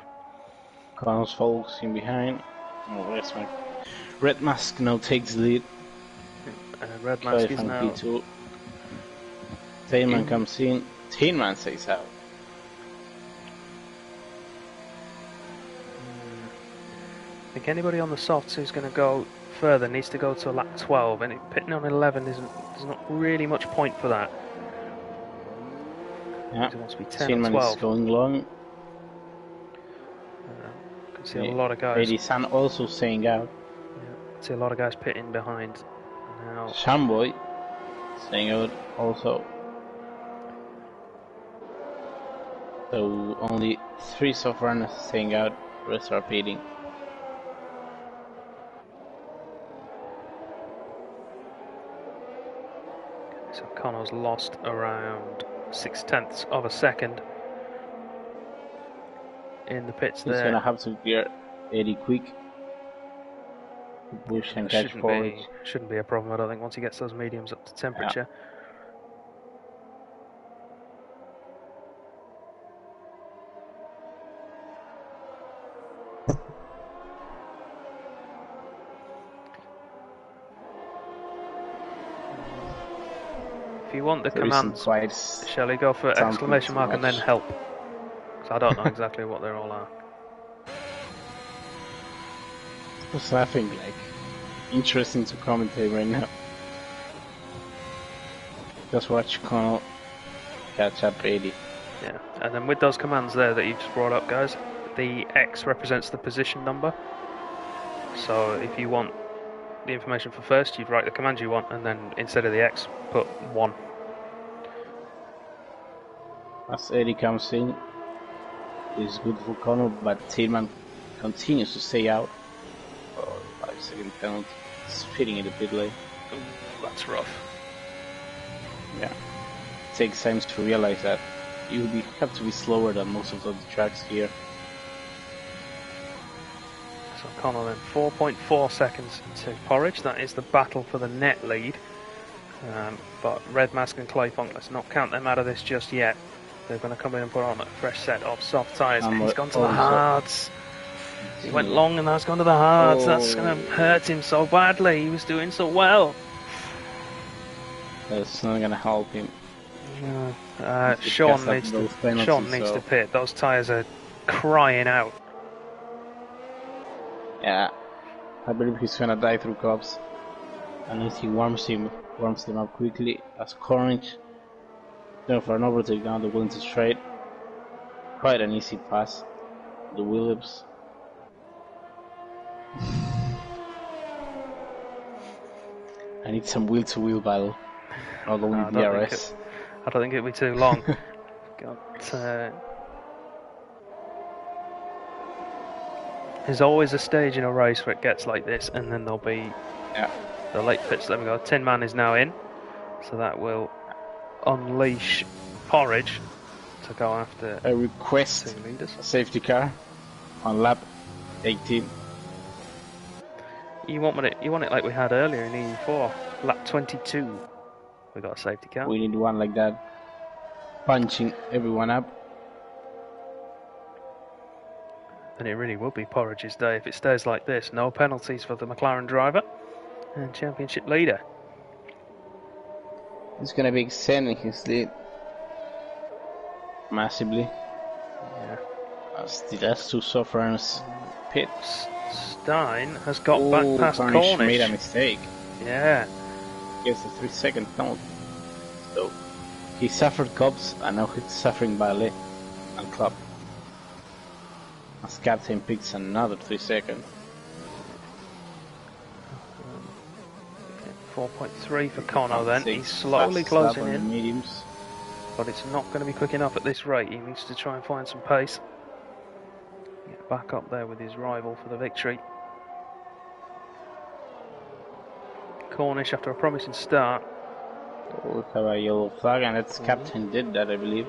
B: Connor's focusing behind. Oh, Red Mask now takes the lead.
A: Red Mask is now...
B: P2. Tainman comes in. Tainman stays out.
A: I think anybody on the softs who's going to go further needs to go to lap 12, and pitting on 11 there's not really much point for that.
B: Yeah,
A: it wants to be 10
B: Tainman
A: or 12.
B: is going long.
A: You can see a lot of guys.
B: Lady San also staying out.
A: Yeah, see a lot of guys pitting behind. Now
B: Shamboy staying out also. So only 3 soft runners staying out, the rest are pitting.
A: So Connor's lost around 0.6 of a second in the pits there.
B: He's gonna have to gear Eddie quick. Push and catch Porridge.
A: Shouldn't be a problem, I don't think, once he gets those mediums up to temperature.
B: Yeah.
A: If you want the commands, shall we go for exclamation mark and then help? Because I don't know exactly what they all are.
B: There's nothing like interesting to commentate right now. Just watch Connell catch up 80.
A: Yeah, and then with those commands there that you just brought up, guys, the X represents the position number. So if you want the information for first, you'd write the command you want, and then instead of the X, put 1.
B: As Eddie comes in, it's good for Connor, but Tillman continues to stay out. 5-second penalty, fitting it a bit late.
A: Ooh, that's rough.
B: Yeah, it takes time to realize that you have to be slower than most of the tracks here.
A: So Connor then 4.4 seconds to Porridge. That is the battle for the net lead. But Red Mask and Clayfunk, let's not count them out of this just yet. They're going to come in and put on a fresh set of soft tyres. He's gone to the hards. He went long and now he's gone to the hards. That's going to hurt him so badly. He was doing so well.
B: That's not going to help him.
A: Sean needs to pit. Those tyres are crying out.
B: Yeah, I believe he's gonna die through cops, unless he warms them up quickly. As Cornish, going for an overtake down the Williams straight. Quite an easy pass. The Williams. I need some wheel-to-wheel battle. Not only DRS.
A: I don't think it'll be too long. There's always a stage in a race where it gets like this, and then there'll be the late pits. There we go. Tin Man is now in, so that will unleash Porridge to go after.
B: I request a safety car on lap 18.
A: You want it like we had earlier in E4, lap 22. We got a safety car.
B: We need one like that, punching everyone up.
A: And it really will be Porridge's day if it stays like this. No penalties for the McLaren driver and championship leader.
B: He's going to be extending his lead massively.
A: Yeah.
B: As the last 2 soft runners pit.
A: Stein has got back
B: Oh,
A: past
B: Cornish made a
A: Cornish.
B: mistake.
A: Yeah.
B: Gets a 3-second penalty. So he suffered Cobbs and now he's suffering Ballet and Club. As captain picks another 3 seconds.
A: 4.3 for Connor then. He's slowly
B: Fastest lap
A: closing
B: on the
A: in,
B: mediums.
A: but it's not going to be quick enough at this rate. He needs to try and find some pace. Get back up there with his rival for the victory. Cornish, after a promising start.
B: Oh, we have a yellow flag, and that's captain did that, I believe.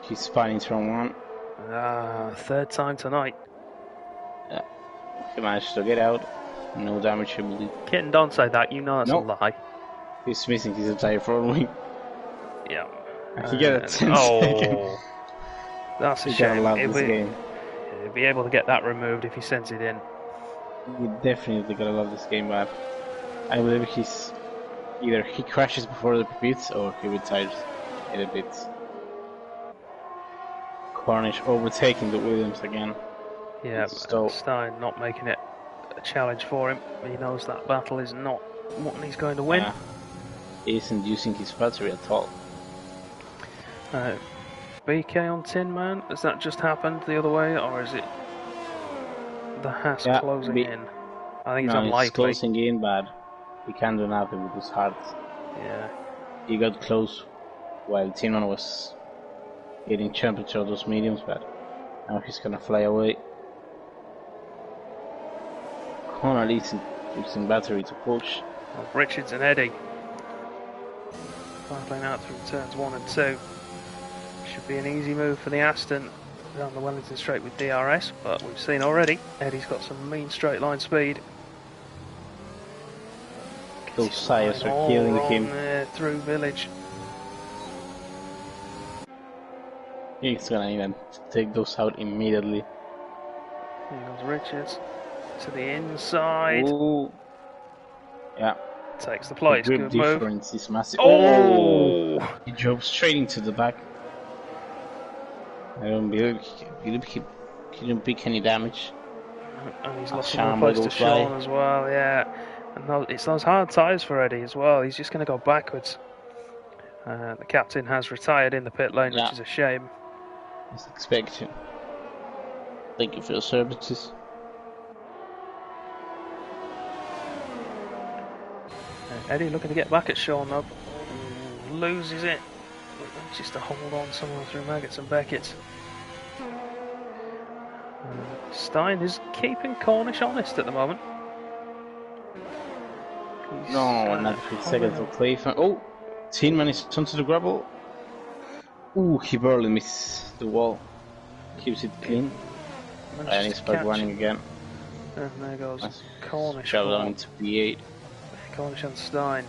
B: He's spinning turn 1.
A: Third time tonight.
B: Yeah. He managed to get out. No damage, I believe.
A: Kitten, don't say that. You know that's a lie.
B: He's missing his entire front wing.
A: Yeah.
B: And he got a 10 second.
A: That's a
B: He
A: shame.
B: gotta love this game.
A: He'll be able to get that removed if he sends it in.
B: He definitely gotta love this game, but I believe he's either he crashes before the pits or he retires in the pits. Cornish overtaking the Williams again.
A: Yeah, Stein not making it a challenge for him. He knows that battle is not what he's going to win.
B: He isn't using his battery at all.
A: BK on Tin Man, has that just happened the other way, or is it the Haas closing in? I think it's unlikely.
B: It's closing in, but he can't do nothing with his heart.
A: Yeah.
B: He got close while Tin Man was getting temperature of those mediums, but now he's gonna fly away. Connor is using battery to push.
A: Well, Richards and Eddie battling out through turns 1 and 2. Should be an easy move for the Aston down the Wellington straight with DRS, but we've seen already Eddie's got some mean straight line speed.
B: Those tires are killing him.
A: Through Village.
B: He's gonna even take those out immediately.
A: Here goes Richards to the inside.
B: Ooh. Yeah.
A: Takes the place.
B: The
A: Good
B: difference
A: move.
B: is massive.
A: Oh!
B: He drove straight into the back. I don't believe he didn't pick any damage.
A: And he's lost another place to Sean as well, yeah. And it's those hard tyres for Eddie as well. He's just going to go backwards. The captain has retired in the pit lane, which is a shame.
B: As expected. Thank you for your services.
A: Eddie looking to get back at Sean though. Loses it. Just to hold on somewhere through Maggots and Beckett. Stein is keeping Cornish honest at the moment.
B: Another 3 seconds for Clayton. Oh! Tin Man is onto the gravel. Ooh, he barely missed the wall. Keeps it clean. And he's back running again.
A: And there goes Cornish.
B: Down into P8.
A: Cornish and Stein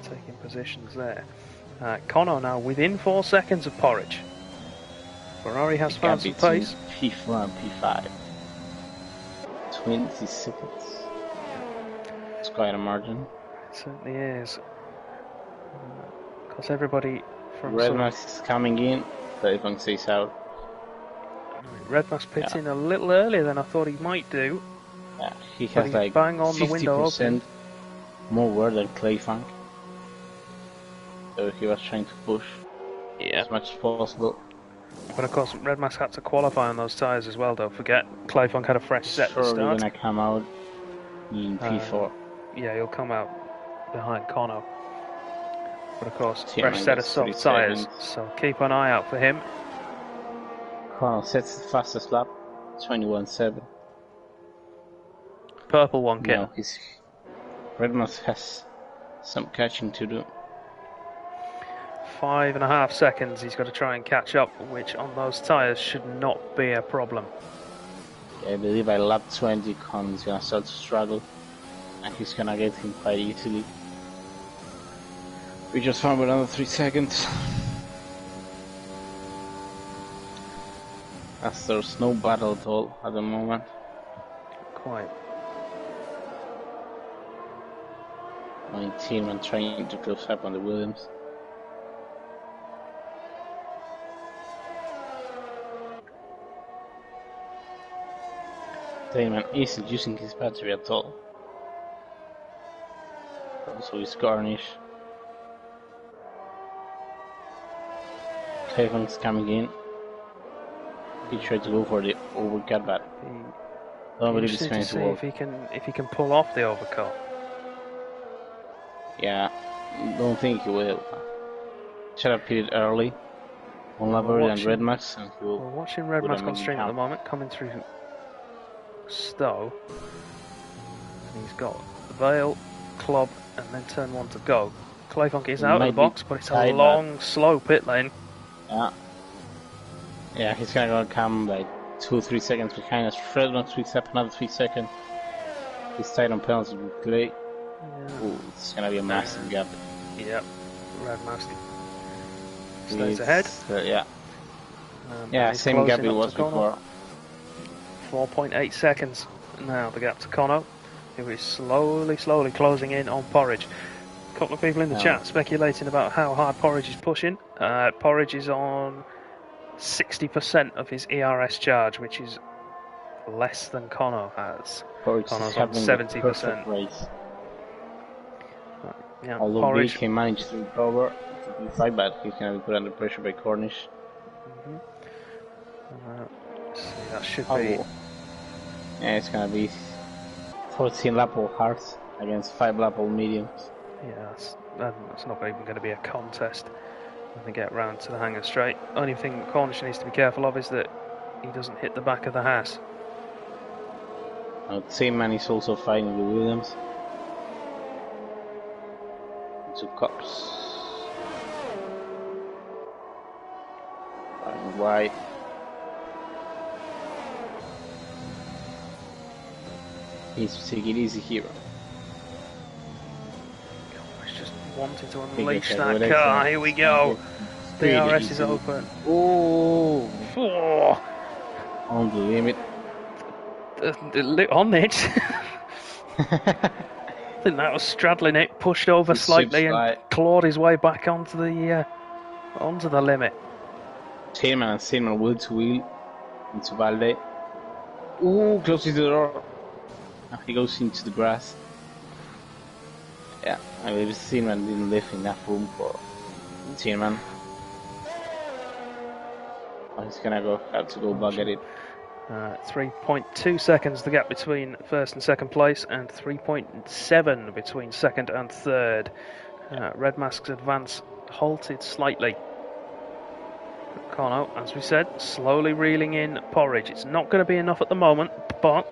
A: taking positions there. Connor now within 4 seconds of Porridge. Ferrari has found some pace.
B: P4 and P5. 20 seconds. It's quite a margin.
A: It certainly is. Because everybody from
B: Red Mask is coming in, Clayton stays out.
A: Red Mask pits in a little earlier than I thought he might do.
B: Yeah, he has like
A: bang on 50% the window open.
B: More wear than Clayfunk. So he was trying to push as much as possible.
A: But of course, Red Mask had to qualify on those tyres as well, don't forget. Clayfunk had a fresh set to start.
B: Probably gonna come out in P4.
A: Yeah, he'll come out behind Connor. But of course, fresh set of soft tyres, so keep an eye out for him.
B: Connor sets the fastest lap, 21.7.
A: Purple one, Kit.
B: No, Red Mask has some catching to do.
A: 5.5 seconds he's got to try and catch up, which on those tyres should not be a problem.
B: Yeah, I believe by lap 20 Connor's gonna start to struggle, and he's gonna get him quite easily. We just found another 3 seconds. As there's no battle at all at the moment.
A: Quite.
B: 19 and trying to close up on the Williams. Damon isn't using his battery at all. Also his garnish. Clayton's coming in. He tried to go for the overcut, but I don't believe it's
A: Interesting
B: going
A: to
B: to
A: see
B: work.
A: if he can pull off the overcut.
B: Yeah, don't think he will. Should have pitted early on Lavery and Red Max, and he will.
A: We're watching Red Mask on stream at the moment, coming through Stowe. And he's got Vale, Club, and then turn one to go. Clayfunk is out of the box, but it's a long, slow pit lane.
B: Yeah. Yeah, he's gonna come like 2-3 seconds behind us. Red Max picks up another 3 seconds. He's tight on penalties with Clay. Yeah. Ooh, it's gonna be a massive gap.
A: Yep, Red Mask stays ahead.
B: Yeah. Yeah, same gap it was before.
A: 4.8 seconds now, the gap to Kono, who is slowly closing in on Porridge. A couple of people in the chat speculating about how hard Porridge is pushing. Porridge is on 60% of his ERS charge, which is less than Kono has. Kono's on 70%. Yeah,
B: although
A: Porridge
B: BK managed to recover to be fight, but he's going to be put under pressure by Cornish.
A: See, that should be.
B: Yeah, it's going to be 14 Lapo hards against 5 Lapo mediums.
A: Yeah, that's not even going to be a contest when they get round to the hanger straight. Only thing Cornish needs to be careful of is that he doesn't hit the back of the Haas.
B: Same man is also fighting with Williams. 2 cops. Running wide. He's taking it easy here.
A: Gosh, just wanted to unleash that car. Here we go. The DRS is open.
B: Oh! On the limit.
A: On it. I think that was straddling it, pushed over slightly, and clawed his way back onto the limit.
B: Tailman and Steinman wheel to wheel into Valde. Ooh, close to the door. Now he goes into the grass. Yeah, I believe Steinman didn't leave enough room for Tailman. He's gonna have to go back at it.
A: 3.2 seconds the gap between first and second place, and 3.7 between second and third. Red Mask's advance halted slightly. Kono, as we said, slowly reeling in Porridge. It's not going to be enough at the moment, but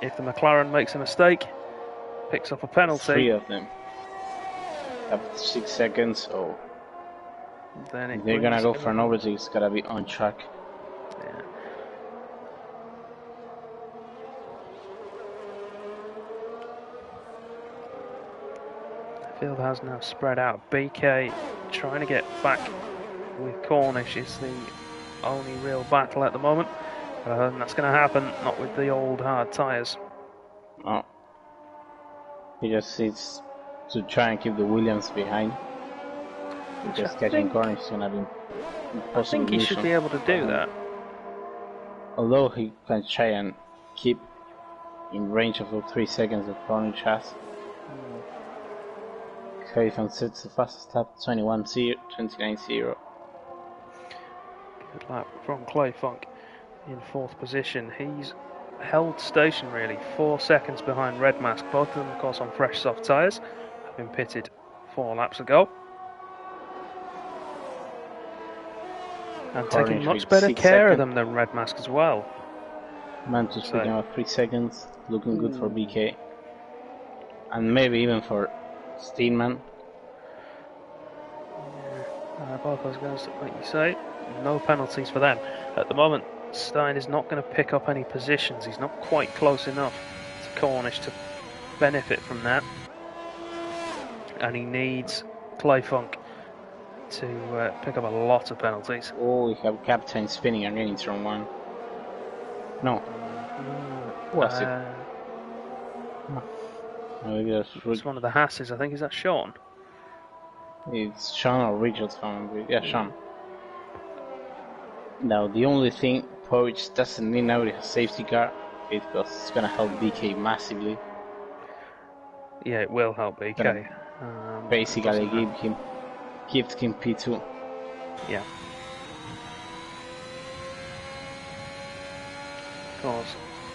A: if the McLaren makes a mistake, picks up a penalty.
B: 3 of them. After 6 seconds, so
A: then
B: if they're going to go for an overtake, it's got to be on track.
A: Yeah. The field has now spread out. BK trying to get back with Cornish is the only real battle at the moment. And that's going to happen, not with the old hard tyres.
B: No. He just needs to try and keep the Williams behind. Just catching Cornish is going to be impossible.
A: I think he should be able to do that.
B: Although he can try and keep in range of the 3 seconds that Cornish has. Clayton sets the fastest lap, 29.0.
A: Good lap from Clayfunk in 4th position. He's held station really, 4 seconds behind Red Mask. Both of them, of course, on fresh soft tyres, have been pitted 4 laps ago. And taking much better care of them than Red Mask as well.
B: Mantus picking up 3 seconds, looking good for BK. And maybe even for Steinman.
A: Yeah, both those guys, like you say, no penalties for them. At the moment, Stein is not going to pick up any positions. He's not quite close enough to Cornish to benefit from that. And he needs Clayfunk to pick up a lot of penalties.
B: Oh, we have Captain spinning again in turn 1. No. Was it? Maybe that's
A: it's one of the Hasses, I think. Is that Sean?
B: It's Sean or Richard's phone. Yeah, Sean. Now, the only thing Porridge doesn't need now a safety car because it's gonna help BK massively.
A: Yeah, it will help BK.
B: Basically, give him P2.
A: Yeah. Because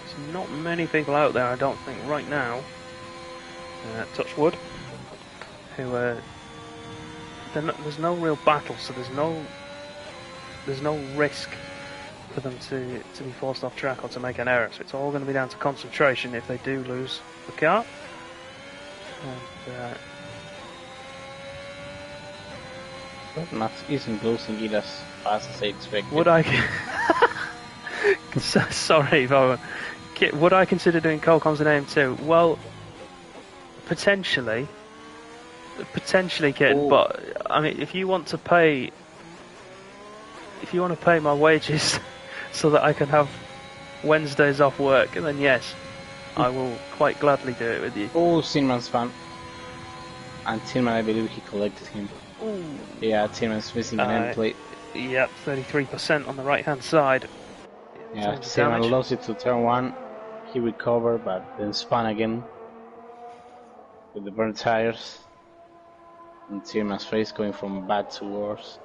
A: there's not many people out there, I don't think, right now. Touch wood. Who there's no real battle, so there's no risk for them to be forced off track or to make an error. So it's all going to be down to concentration if they do lose the car. And,
B: Max isn't closing it as fast as I expected.
A: would I? Sorry, Bowen. Would I consider doing Colcoms in AM2? Well, potentially, Kitten. But I mean, if you want to pay my wages so that I can have Wednesdays off work, then yes, I will quite gladly do it with you.
B: Oh, Sinman's fan. And Tinman, I believe he collected him.
A: Ooh.
B: Yeah, Tinman's missing an end plate.
A: Yep, 33% on the right hand side.
B: Yeah, Tinman lost it to turn 1. He recovered, but then spun again with the burnt tires. And Tinman's face going from bad to worse.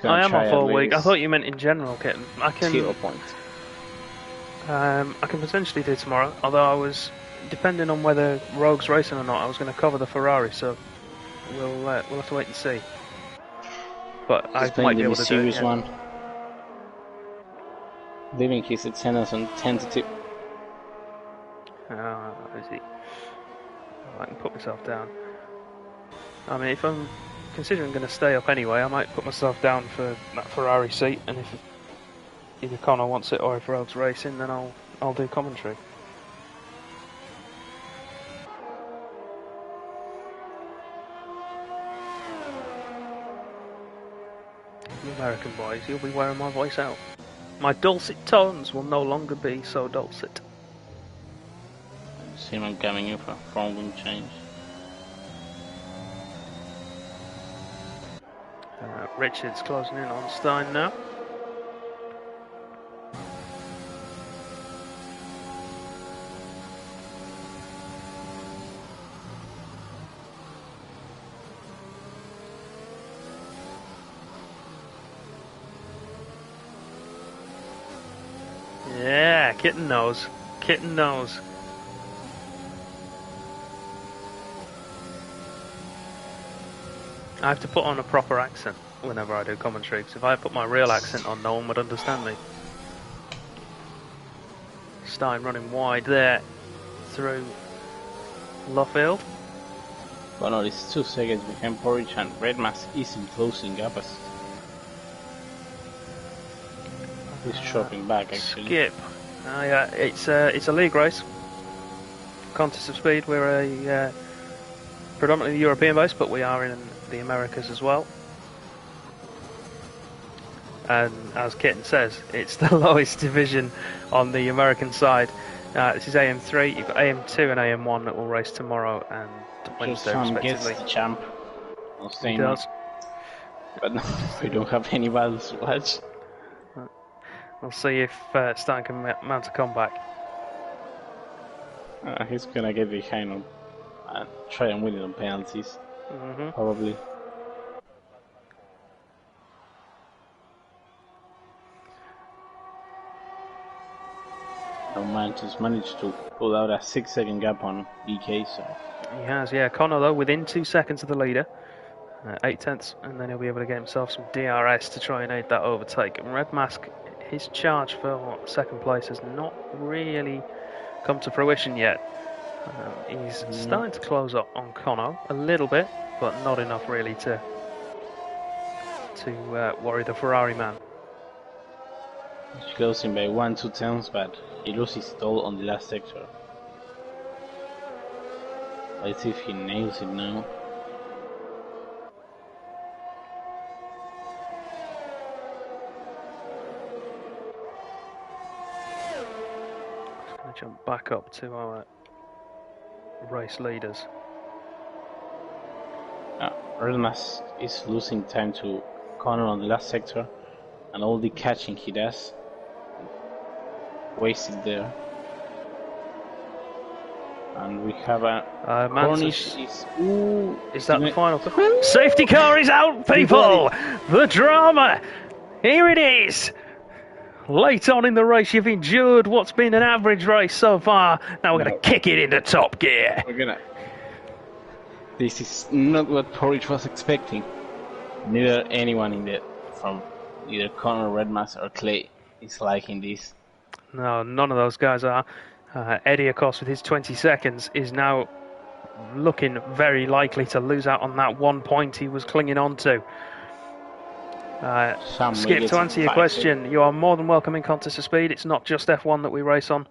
A: I am off all week. I thought you meant in general, Kitten. I can
B: 0 point.
A: I can potentially do tomorrow, although I was, depending on whether Rogue's racing or not, I was going to cover the Ferrari, so we'll have to wait and see. But I might be able to do it. Yeah.
B: One. Leaving his attendance on tentative.
A: Is he? I can put myself down. I mean, if I'm considering going to stay up anyway, I might put myself down for that Ferrari seat, and if either Connor wants it or if Rogue's racing, then I'll do commentary. You American boys, you'll be wearing my voice out. My dulcet tones will no longer be so dulcet.
B: Simon coming in for a front wing change.
A: Richard's closing in on Stein now. Yeah, Kitten knows. Kitten knows. I have to put on a proper accent whenever I do commentary, because if I put my real accent on, no one would understand me. Stein running wide there through Luffield.
B: Well, no, it's 2 seconds behind Porridge, and Red Mask isn't closing up as he's chopping back actually.
A: Skip. Yeah, it's a league race. Contest of speed. We're a predominantly European base, but we are in the Americas as well. And as Kitten says, it's the lowest division on the American side. This is AM3. You've got AM2 and AM1 that will race tomorrow and Wednesday respectively.
B: Gets the champ.
A: He does.
B: But no, we don't have any battles to watch.
A: We'll see if Stein can mount a comeback.
B: He's gonna get behind him and try and win it on penalties. Probably. No man just managed to pull out a 6-second gap on BK, so.
A: He has, yeah. Connor, though, within 2 seconds of the leader. 8 tenths, and then he'll be able to get himself some DRS to try and aid that overtake. And Red Mask, his charge for second place has not really come to fruition yet. He's starting to close up on Connor a little bit, but not enough really to worry the Ferrari man.
B: He goes in by 1-2 tenths, but he loses it all on the last sector. Let's see if he nails it now.
A: Just going to jump back up to our race leaders.
B: Red Mask is losing time to Connor on the last sector, and all the catching he does, wasted there. And we have a Cornish
A: is that the final? Safety car is out, people! The drama! Here it is! Late on in the race, you've endured what's been an average race so far. Now we're going to kick it into top gear.
B: This is not what Porridge was expecting. Neither anyone in the from either Connor, Redmas, or Clay is liking this.
A: No, none of those guys are. Eddie, of course, with his 20 seconds, is now looking very likely to lose out on that 1 point he was clinging on to. Skip, to answer your question, you are more than welcome in Contest of Speed. It's not just F1 that we race on.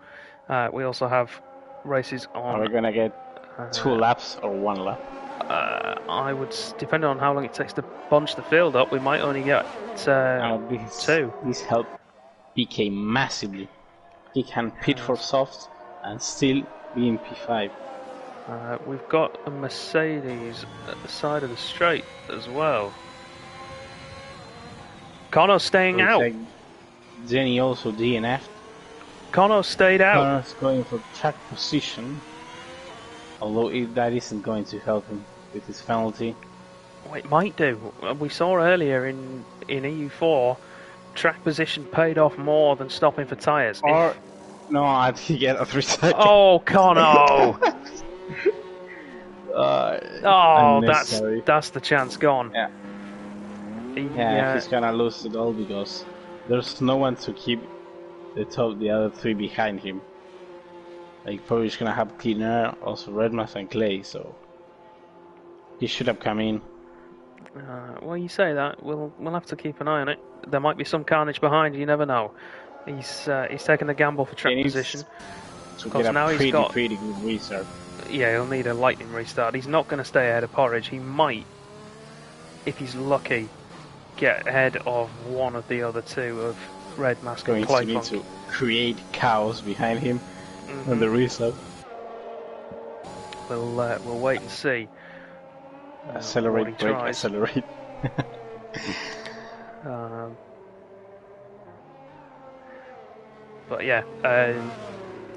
A: We also have races on...
B: Are we going to get 2 laps or 1 lap?
A: I would, depending on how long it takes to bunch the field up, we might only get 2.
B: This helped PK massively. He can pit for softs and still be in P5.
A: We've got a Mercedes at the side of the straight as well. Connor staying out.
B: Like Jenny also DNF'd.
A: Connor stayed out.
B: Connor's going for track position, although that isn't going to help him with his penalty.
A: Oh, it might do. We saw earlier in EU4, track position paid off more than stopping for tyres.
B: No, I think he get a 3 seconds.
A: Oh, Connor! That's the chance gone.
B: Yeah. He's gonna lose it all because there's no one to keep the other 3 behind him. Like, probably he's gonna have clean air, also Redmas and Clay, so he should have come in.
A: Well, you say that, we'll have to keep an eye on it. There might be some carnage behind, you never know. He's taken the gamble for track position.
B: To get a pretty good restart.
A: Yeah, he'll need a lightning restart. He's not going to stay ahead of Porridge. He might, if he's lucky, get ahead of one of the other 2 of Red Mask and Clay.
B: Going to need to create chaos behind him on the restart.
A: We'll wait and see.
B: Accelerate, brake, accelerate.
A: But yeah,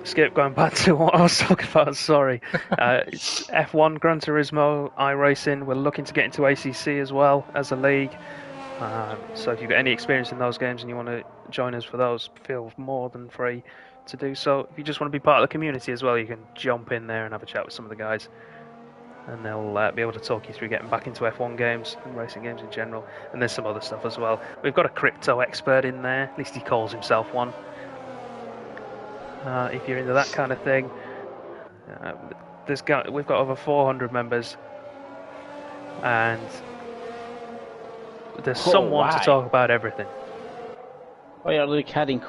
A: Skip, going back to what I was talking about, sorry. It's F1, Gran Turismo, iRacing. We're looking to get into ACC as well as a league. So if you've got any experience in those games and you want to join us for those, feel more than free to do so. If you just want to be part of the community as well, you can jump in there and have a chat with some of the guys. And they'll be able to talk you through getting back into F1 games and racing games in general. And there's some other stuff as well. We've got a crypto expert in there, at least he calls himself one. If you're into that kind of thing, we've got over 400 members, and there's someone to talk about everything.
B: Why are they cutting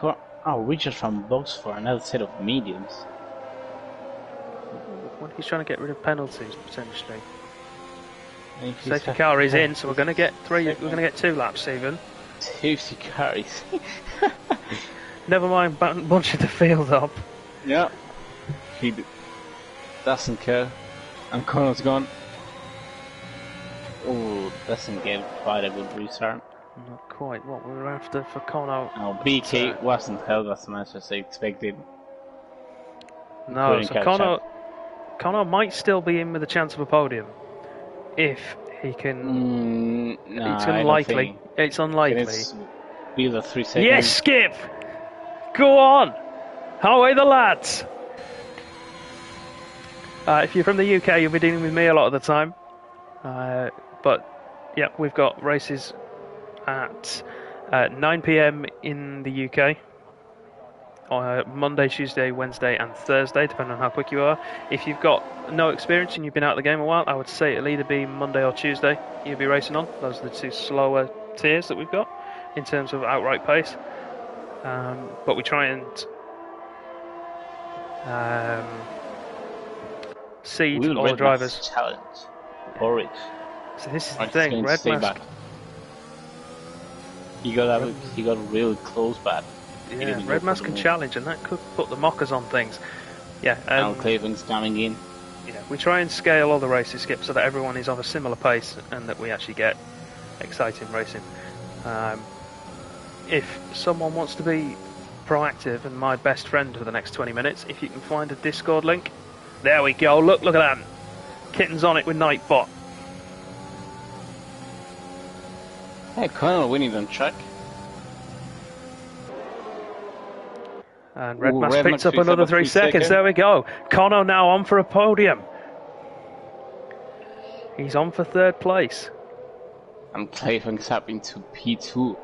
B: Richard from box for another set of mediums?
A: Well, he's trying to get rid of penalties potentially. Safety car is in, so we're going to get 3. We're going to get 2 laps even.
B: Safety car is.
A: Never mind bunching the field up.
B: Yeah. He doesn't care. And Connor's gone. Oh, doesn't get quite a good restart.
A: Not quite what we were after for Connor.
B: No, BK wasn't held as much as they expected.
A: No, so Connor might still be in with a chance of a podium. If he can...
B: no,
A: it's unlikely. It's unlikely.
B: Be the 3 seconds.
A: Yes, Skip! Go on! Away the lads! If you're from the UK, you'll be dealing with me a lot of the time. But, yeah, we've got races at 9 PM in the UK. Monday, Tuesday, Wednesday and Thursday, depending on how quick you are. If you've got no experience and you've been out of the game a while, I would say it'll either be Monday or Tuesday you'll be racing on. Those are the 2 slower tiers that we've got in terms of outright pace. But we try and seed all the drivers.
B: Challenge. Porridge.
A: So this is the thing, Red Mask.
B: He got really close, but
A: yeah, Red Mask can challenge, and that could put the mockers on things. Yeah,
B: now Cleveland's coming in.
A: Yeah, we try and scale all the races, Skip, so that everyone is of a similar pace, and that we actually get exciting racing. If someone wants to be proactive and my best friend for the next 20 minutes, if you can find a Discord link, there we go. Look at that. Kitten's on it with Nightbot.
B: Hey, Connor winning on track.
A: And Redmask picks up another 3 seconds. There we go. Connor now on for a podium. He's on for 3rd place.
B: And Clayton's up into P2.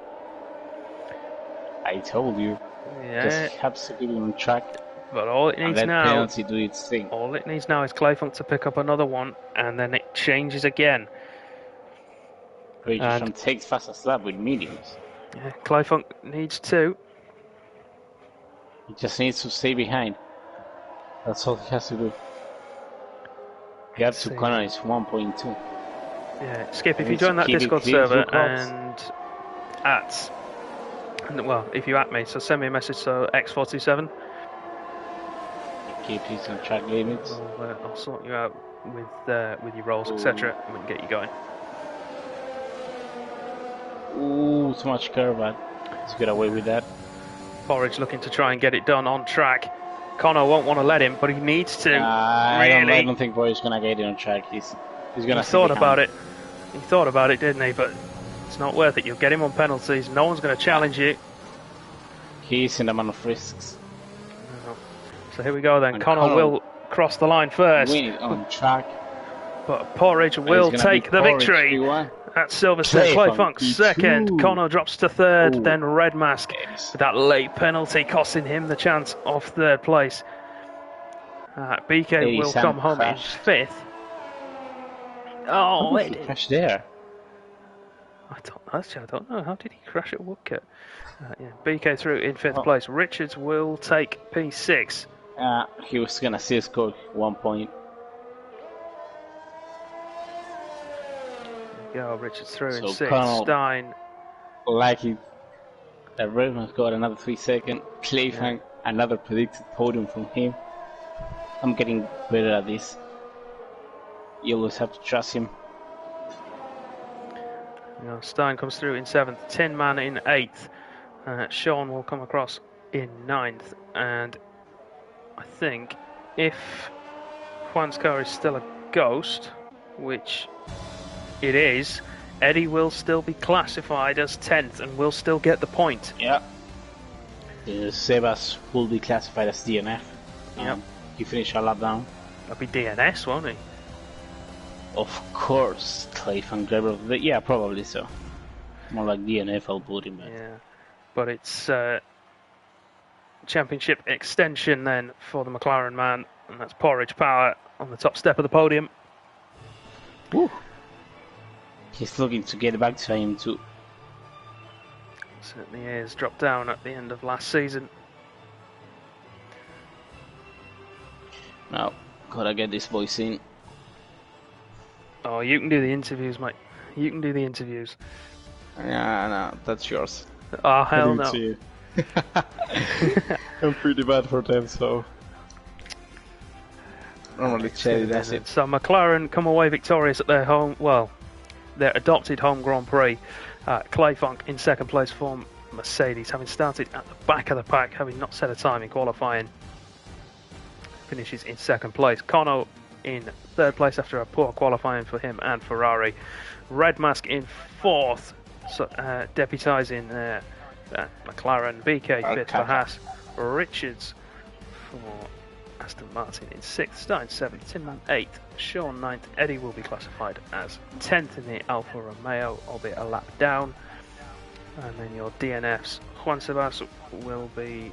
B: I told you.
A: Yeah.
B: Just helps to get him on track.
A: But all it needs
B: and
A: now.
B: Penalty do its thing.
A: All it needs now is Clayfunk to pick up another one, and then it changes again.
B: Rachel takes fastest lap with mediums.
A: Yeah, Clayfunk needs 2.
B: He just needs to stay behind. That's all he has to do. Gap to Connor is 1.2.
A: Yeah, Skip, if you join that Discord server and if you at me, so send me a message, so X427.
B: Keep these on track limits.
A: I'll sort you out with your rolls, etc., and we can get you going.
B: Ooh, too much curve, man. Let's get away with that.
A: Porridge looking to try and get it done on track. Connor won't want to let him, but he needs to.
B: I don't think Porridge is gonna get it on track. He's gonna.
A: He thought about it. He thought about it, didn't he? But it's not worth it. You'll get him on penalties. No one's going to challenge you.
B: He's in the man of risks.
A: No. So here we go then. Connor will cross the line first.
B: Win it on track.
A: But Porridge will take the victory. That's Silverstone. Clayfunk second. Connor drops to 3rd. Then Redmask with that late penalty costing him the chance of 3rd place. BK will come home in 5th. Oh,
B: he crashed there.
A: I don't know. How did he crash at Woodcote? BK through in 5th place. Richards will take P6.
B: He was gonna see a score 1 point.
A: Go, Richards through in 6th. Stein.
B: Lucky that Redman's got another 3 seconds. Clayfang, another predicted podium from him. I'm getting better at this. You always have to trust him.
A: Stein comes through in 7th. Tin Man in 8th. Sean will come across in 9th. And I think if Juan's car is still a ghost, which it is, Eddie will still be classified as 10th and will still get the point.
B: Yeah. Sebas will be classified as DNF.
A: Yep.
B: He finished a lap down.
A: That'll be DNS, won't he?
B: Of course, Clayfang driver. Yeah, probably so. More like DNF, I'll put him in.
A: Yeah. But it's championship extension then for the McLaren man, and that's Porridge Power on the top step of the podium.
B: Woo. He's looking to get back to AM2.
A: Certainly is. Dropped down at the end of last season.
B: Now, gotta get this voice in.
A: Oh, you can do the interviews, mate. You can do the interviews.
B: Yeah, no, that's yours.
A: Oh, hell no.
B: I'm pretty bad for them, so... Normally Cherry does it.
A: So McLaren come away victorious at their home, their adopted home Grand Prix. Clayfunk in 2nd place for Mercedes, having started at the back of the pack, having not set a time in qualifying. Finishes in 2nd place. Connor in 3rd place after a poor qualifying for him and Ferrari. Redmask in 4th, so, deputising McLaren. BK 5th for Haas. Richards for Aston Martin in 6th. Stein 7th. Tinman 8th. Sean 9th. Eddie will be classified as 10th in the Alfa Romeo, albeit a lap down. And then your DNFs. Juan Sebas will be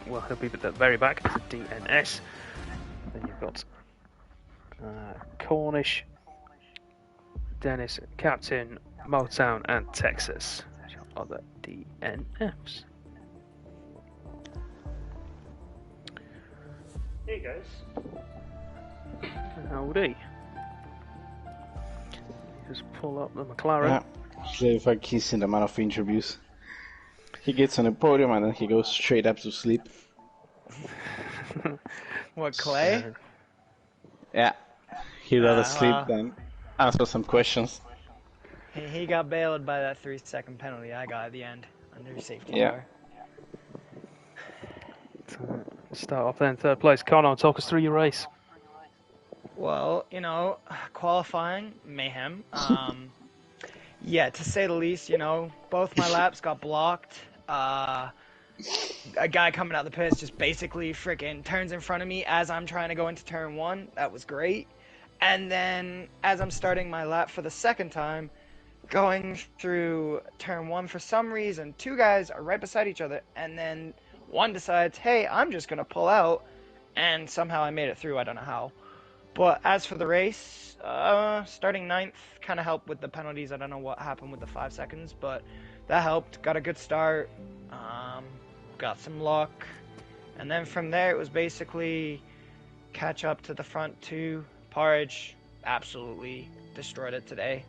A: he'll be at the very back as a DNS. Then you've got Cornish, Dennis, Captain, Motown, and Texas. Your other DNFs. Here he goes. Howdy. Just pull up the McLaren.
B: Yeah, if I kiss in the amount of interviews. He gets on the podium and then he goes straight up to sleep.
C: What, Clay?
B: Yeah. He'd rather sleep than answer some questions.
C: He got bailed by that 3-second penalty I got at the end under safety
B: Yeah.
C: car.
A: Start off then, third place. Connor, talk us through your race.
C: Well, qualifying, mayhem. Yeah, to say the least, both my laps got blocked. A guy coming out the pits just basically freaking turns in front of me as I'm trying to go into turn 1. That was great. And then as I'm starting my lap for the second time, going through turn 1, for some reason, 2 guys are right beside each other, and then one decides, hey, I'm just going to pull out, and somehow I made it through. I don't know how. But as for the race, starting 9th kind of helped with the penalties. I don't know what happened with the 5 seconds, but that helped. Got a good start. Got some luck. And then from there, it was basically catch up to the front 2. Porridge absolutely destroyed it today.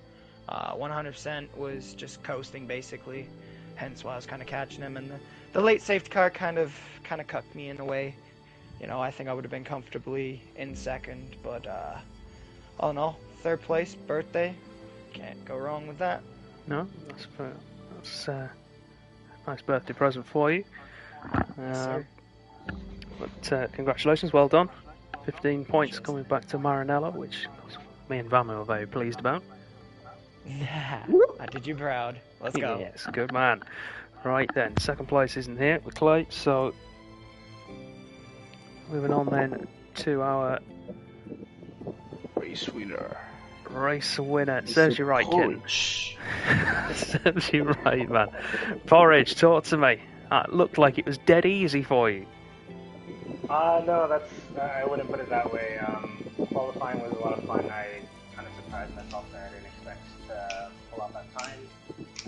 C: 100% was just coasting, basically. Hence why I was kind of catching him. And the late safety car kind of cucked me in a way. I think I would have been comfortably in second, but all in all, third place, birthday, can't go wrong with that.
A: No, that's a nice birthday present for you.
C: Yes, sir.
A: But congratulations, well done. 15 points coming back to Maranello, which me and Vamu are very pleased about.
C: I did you proud. Let's go.
A: Yes, good man. Right then, second place isn't here with Clay, so moving on then to our
B: Race winner.
A: Race winner. Serves you right, kid.
B: Porridge.
A: Serves you right, man. Porridge, talk to me. It looked like it was dead easy for you.
D: No, I wouldn't put it that way. Qualifying was a lot of fun. I kind of surprised myself there. I didn't expect to pull off that time.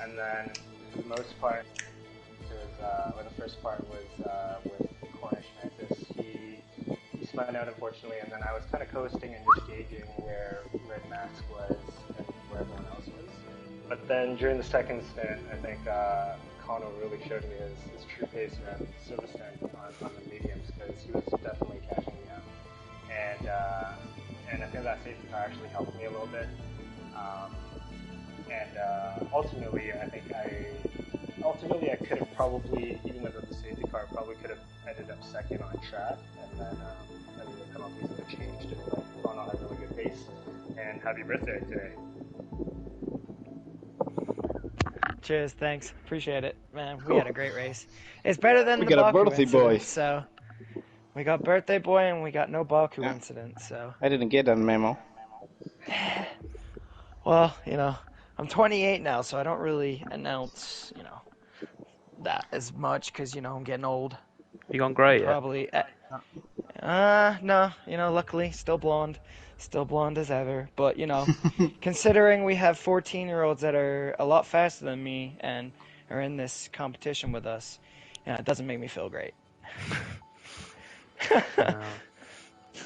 D: And then, for the most part, the first part was with Cornish Mantis. He spun out, unfortunately, and then I was kind of coasting and just gauging where Red Mask was and where everyone else was. But then during the second stint, I think Connor really showed me his true pace around Silverstone on the mediums, because he was definitely catching me up. And I think that safety car actually helped me a little bit. Ultimately, I could have probably, even without the safety car, probably could have ended up second on track, and then the penalties would have changed and like gone on a really good pace. And happy birthday today.
C: Cheers, thanks. Appreciate it, man. We had a great race. It's better than
B: We
C: the
B: got a
C: Baku
B: birthday
C: incident,
B: boy.
C: So we got birthday boy and we got no Baku incident. So
B: I didn't get that memo.
C: well, I'm 28 now, so I don't really announce, that as much because I'm getting old.
A: You gone grey yet?
C: Probably. No. Luckily, still blonde as ever. But considering we have 14-year-olds that are a lot faster than me and are in this competition with us, it doesn't make me feel great.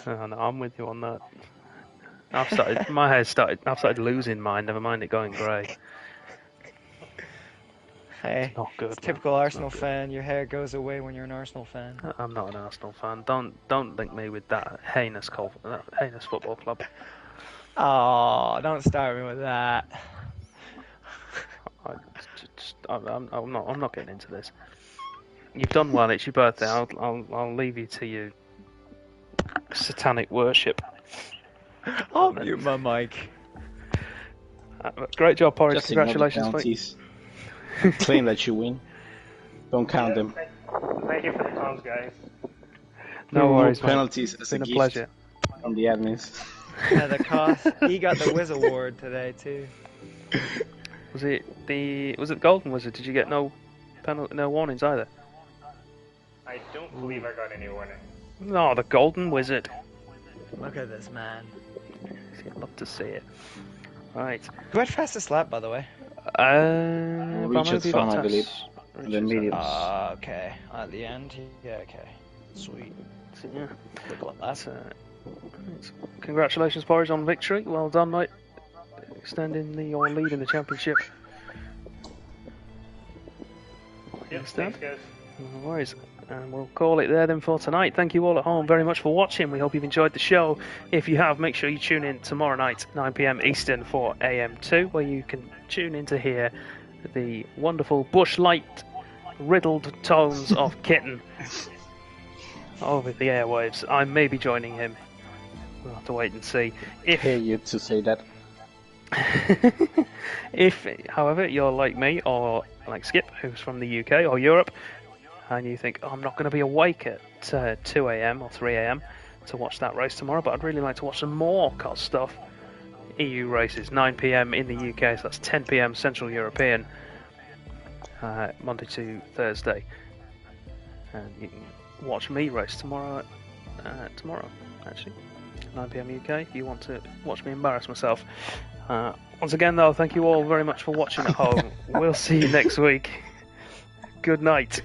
A: No, I'm with you on that. I've started losing mine. Never mind it going grey.
C: Hey,
A: It's not good.
C: it's typical Arsenal fan. Your hair goes away when you're an Arsenal fan.
A: I'm not an Arsenal fan. Don't link me with that heinous football club.
C: Oh, don't start me with that.
A: I'm not getting into this. You've done well. It's your birthday. I'll leave you to your satanic worship.
C: I'll mute my mic.
A: Great job, Porridge.
B: Just ignore the
A: Congratulations, mate.
B: penalties. Claim that you win. Don't count them.
D: Thank you for the comms, guys.
A: No worries, mate.
B: Penalties
A: It's
B: as
A: been
B: a
A: a
B: gift
A: pleasure.
B: from the admins.
C: Yeah, the cost. He got the Wiz Award today too.
A: Was it the Golden Wizard? Did you get no warnings either?
D: I don't believe I got any warning.
A: No, the Golden Wizard.
C: Look at this man.
A: I'd love to see it. Right.
C: Who had fastest lap, by the way?
B: Richard's fun, I believe. The mediums.
C: Okay. At the end. Yeah. Okay. Sweet.
A: Yeah.
C: Good luck.
A: Congratulations, Porridge, on victory. Well done, mate. Extending your lead in the championship.
D: Yep, thanks, guys.
A: No worries. And we'll call it there then for tonight. Thank you all at home very much for watching. We hope you've enjoyed the show. If you have, make sure you tune in tomorrow night, 9 p.m. Eastern, for AM2, where you can tune in to hear the wonderful bushlight riddled tones of Kitten over the airwaves. I may be joining him. We'll have to wait and see.
B: Hear you to say that.
A: If, however, you're like me or like Skip, who's from the UK or Europe, and you think, I'm not going to be awake at 2 a.m. or 3 a.m. to watch that race tomorrow, but I'd really like to watch some more COS stuff. EU races, 9 p.m. in the UK, so that's 10 p.m. Central European, Monday to Thursday. And you can watch me race tomorrow, actually, 9 p.m. UK, if you want to watch me embarrass myself. Once again, though, thank you all very much for watching at home. We'll see you next week. Good night.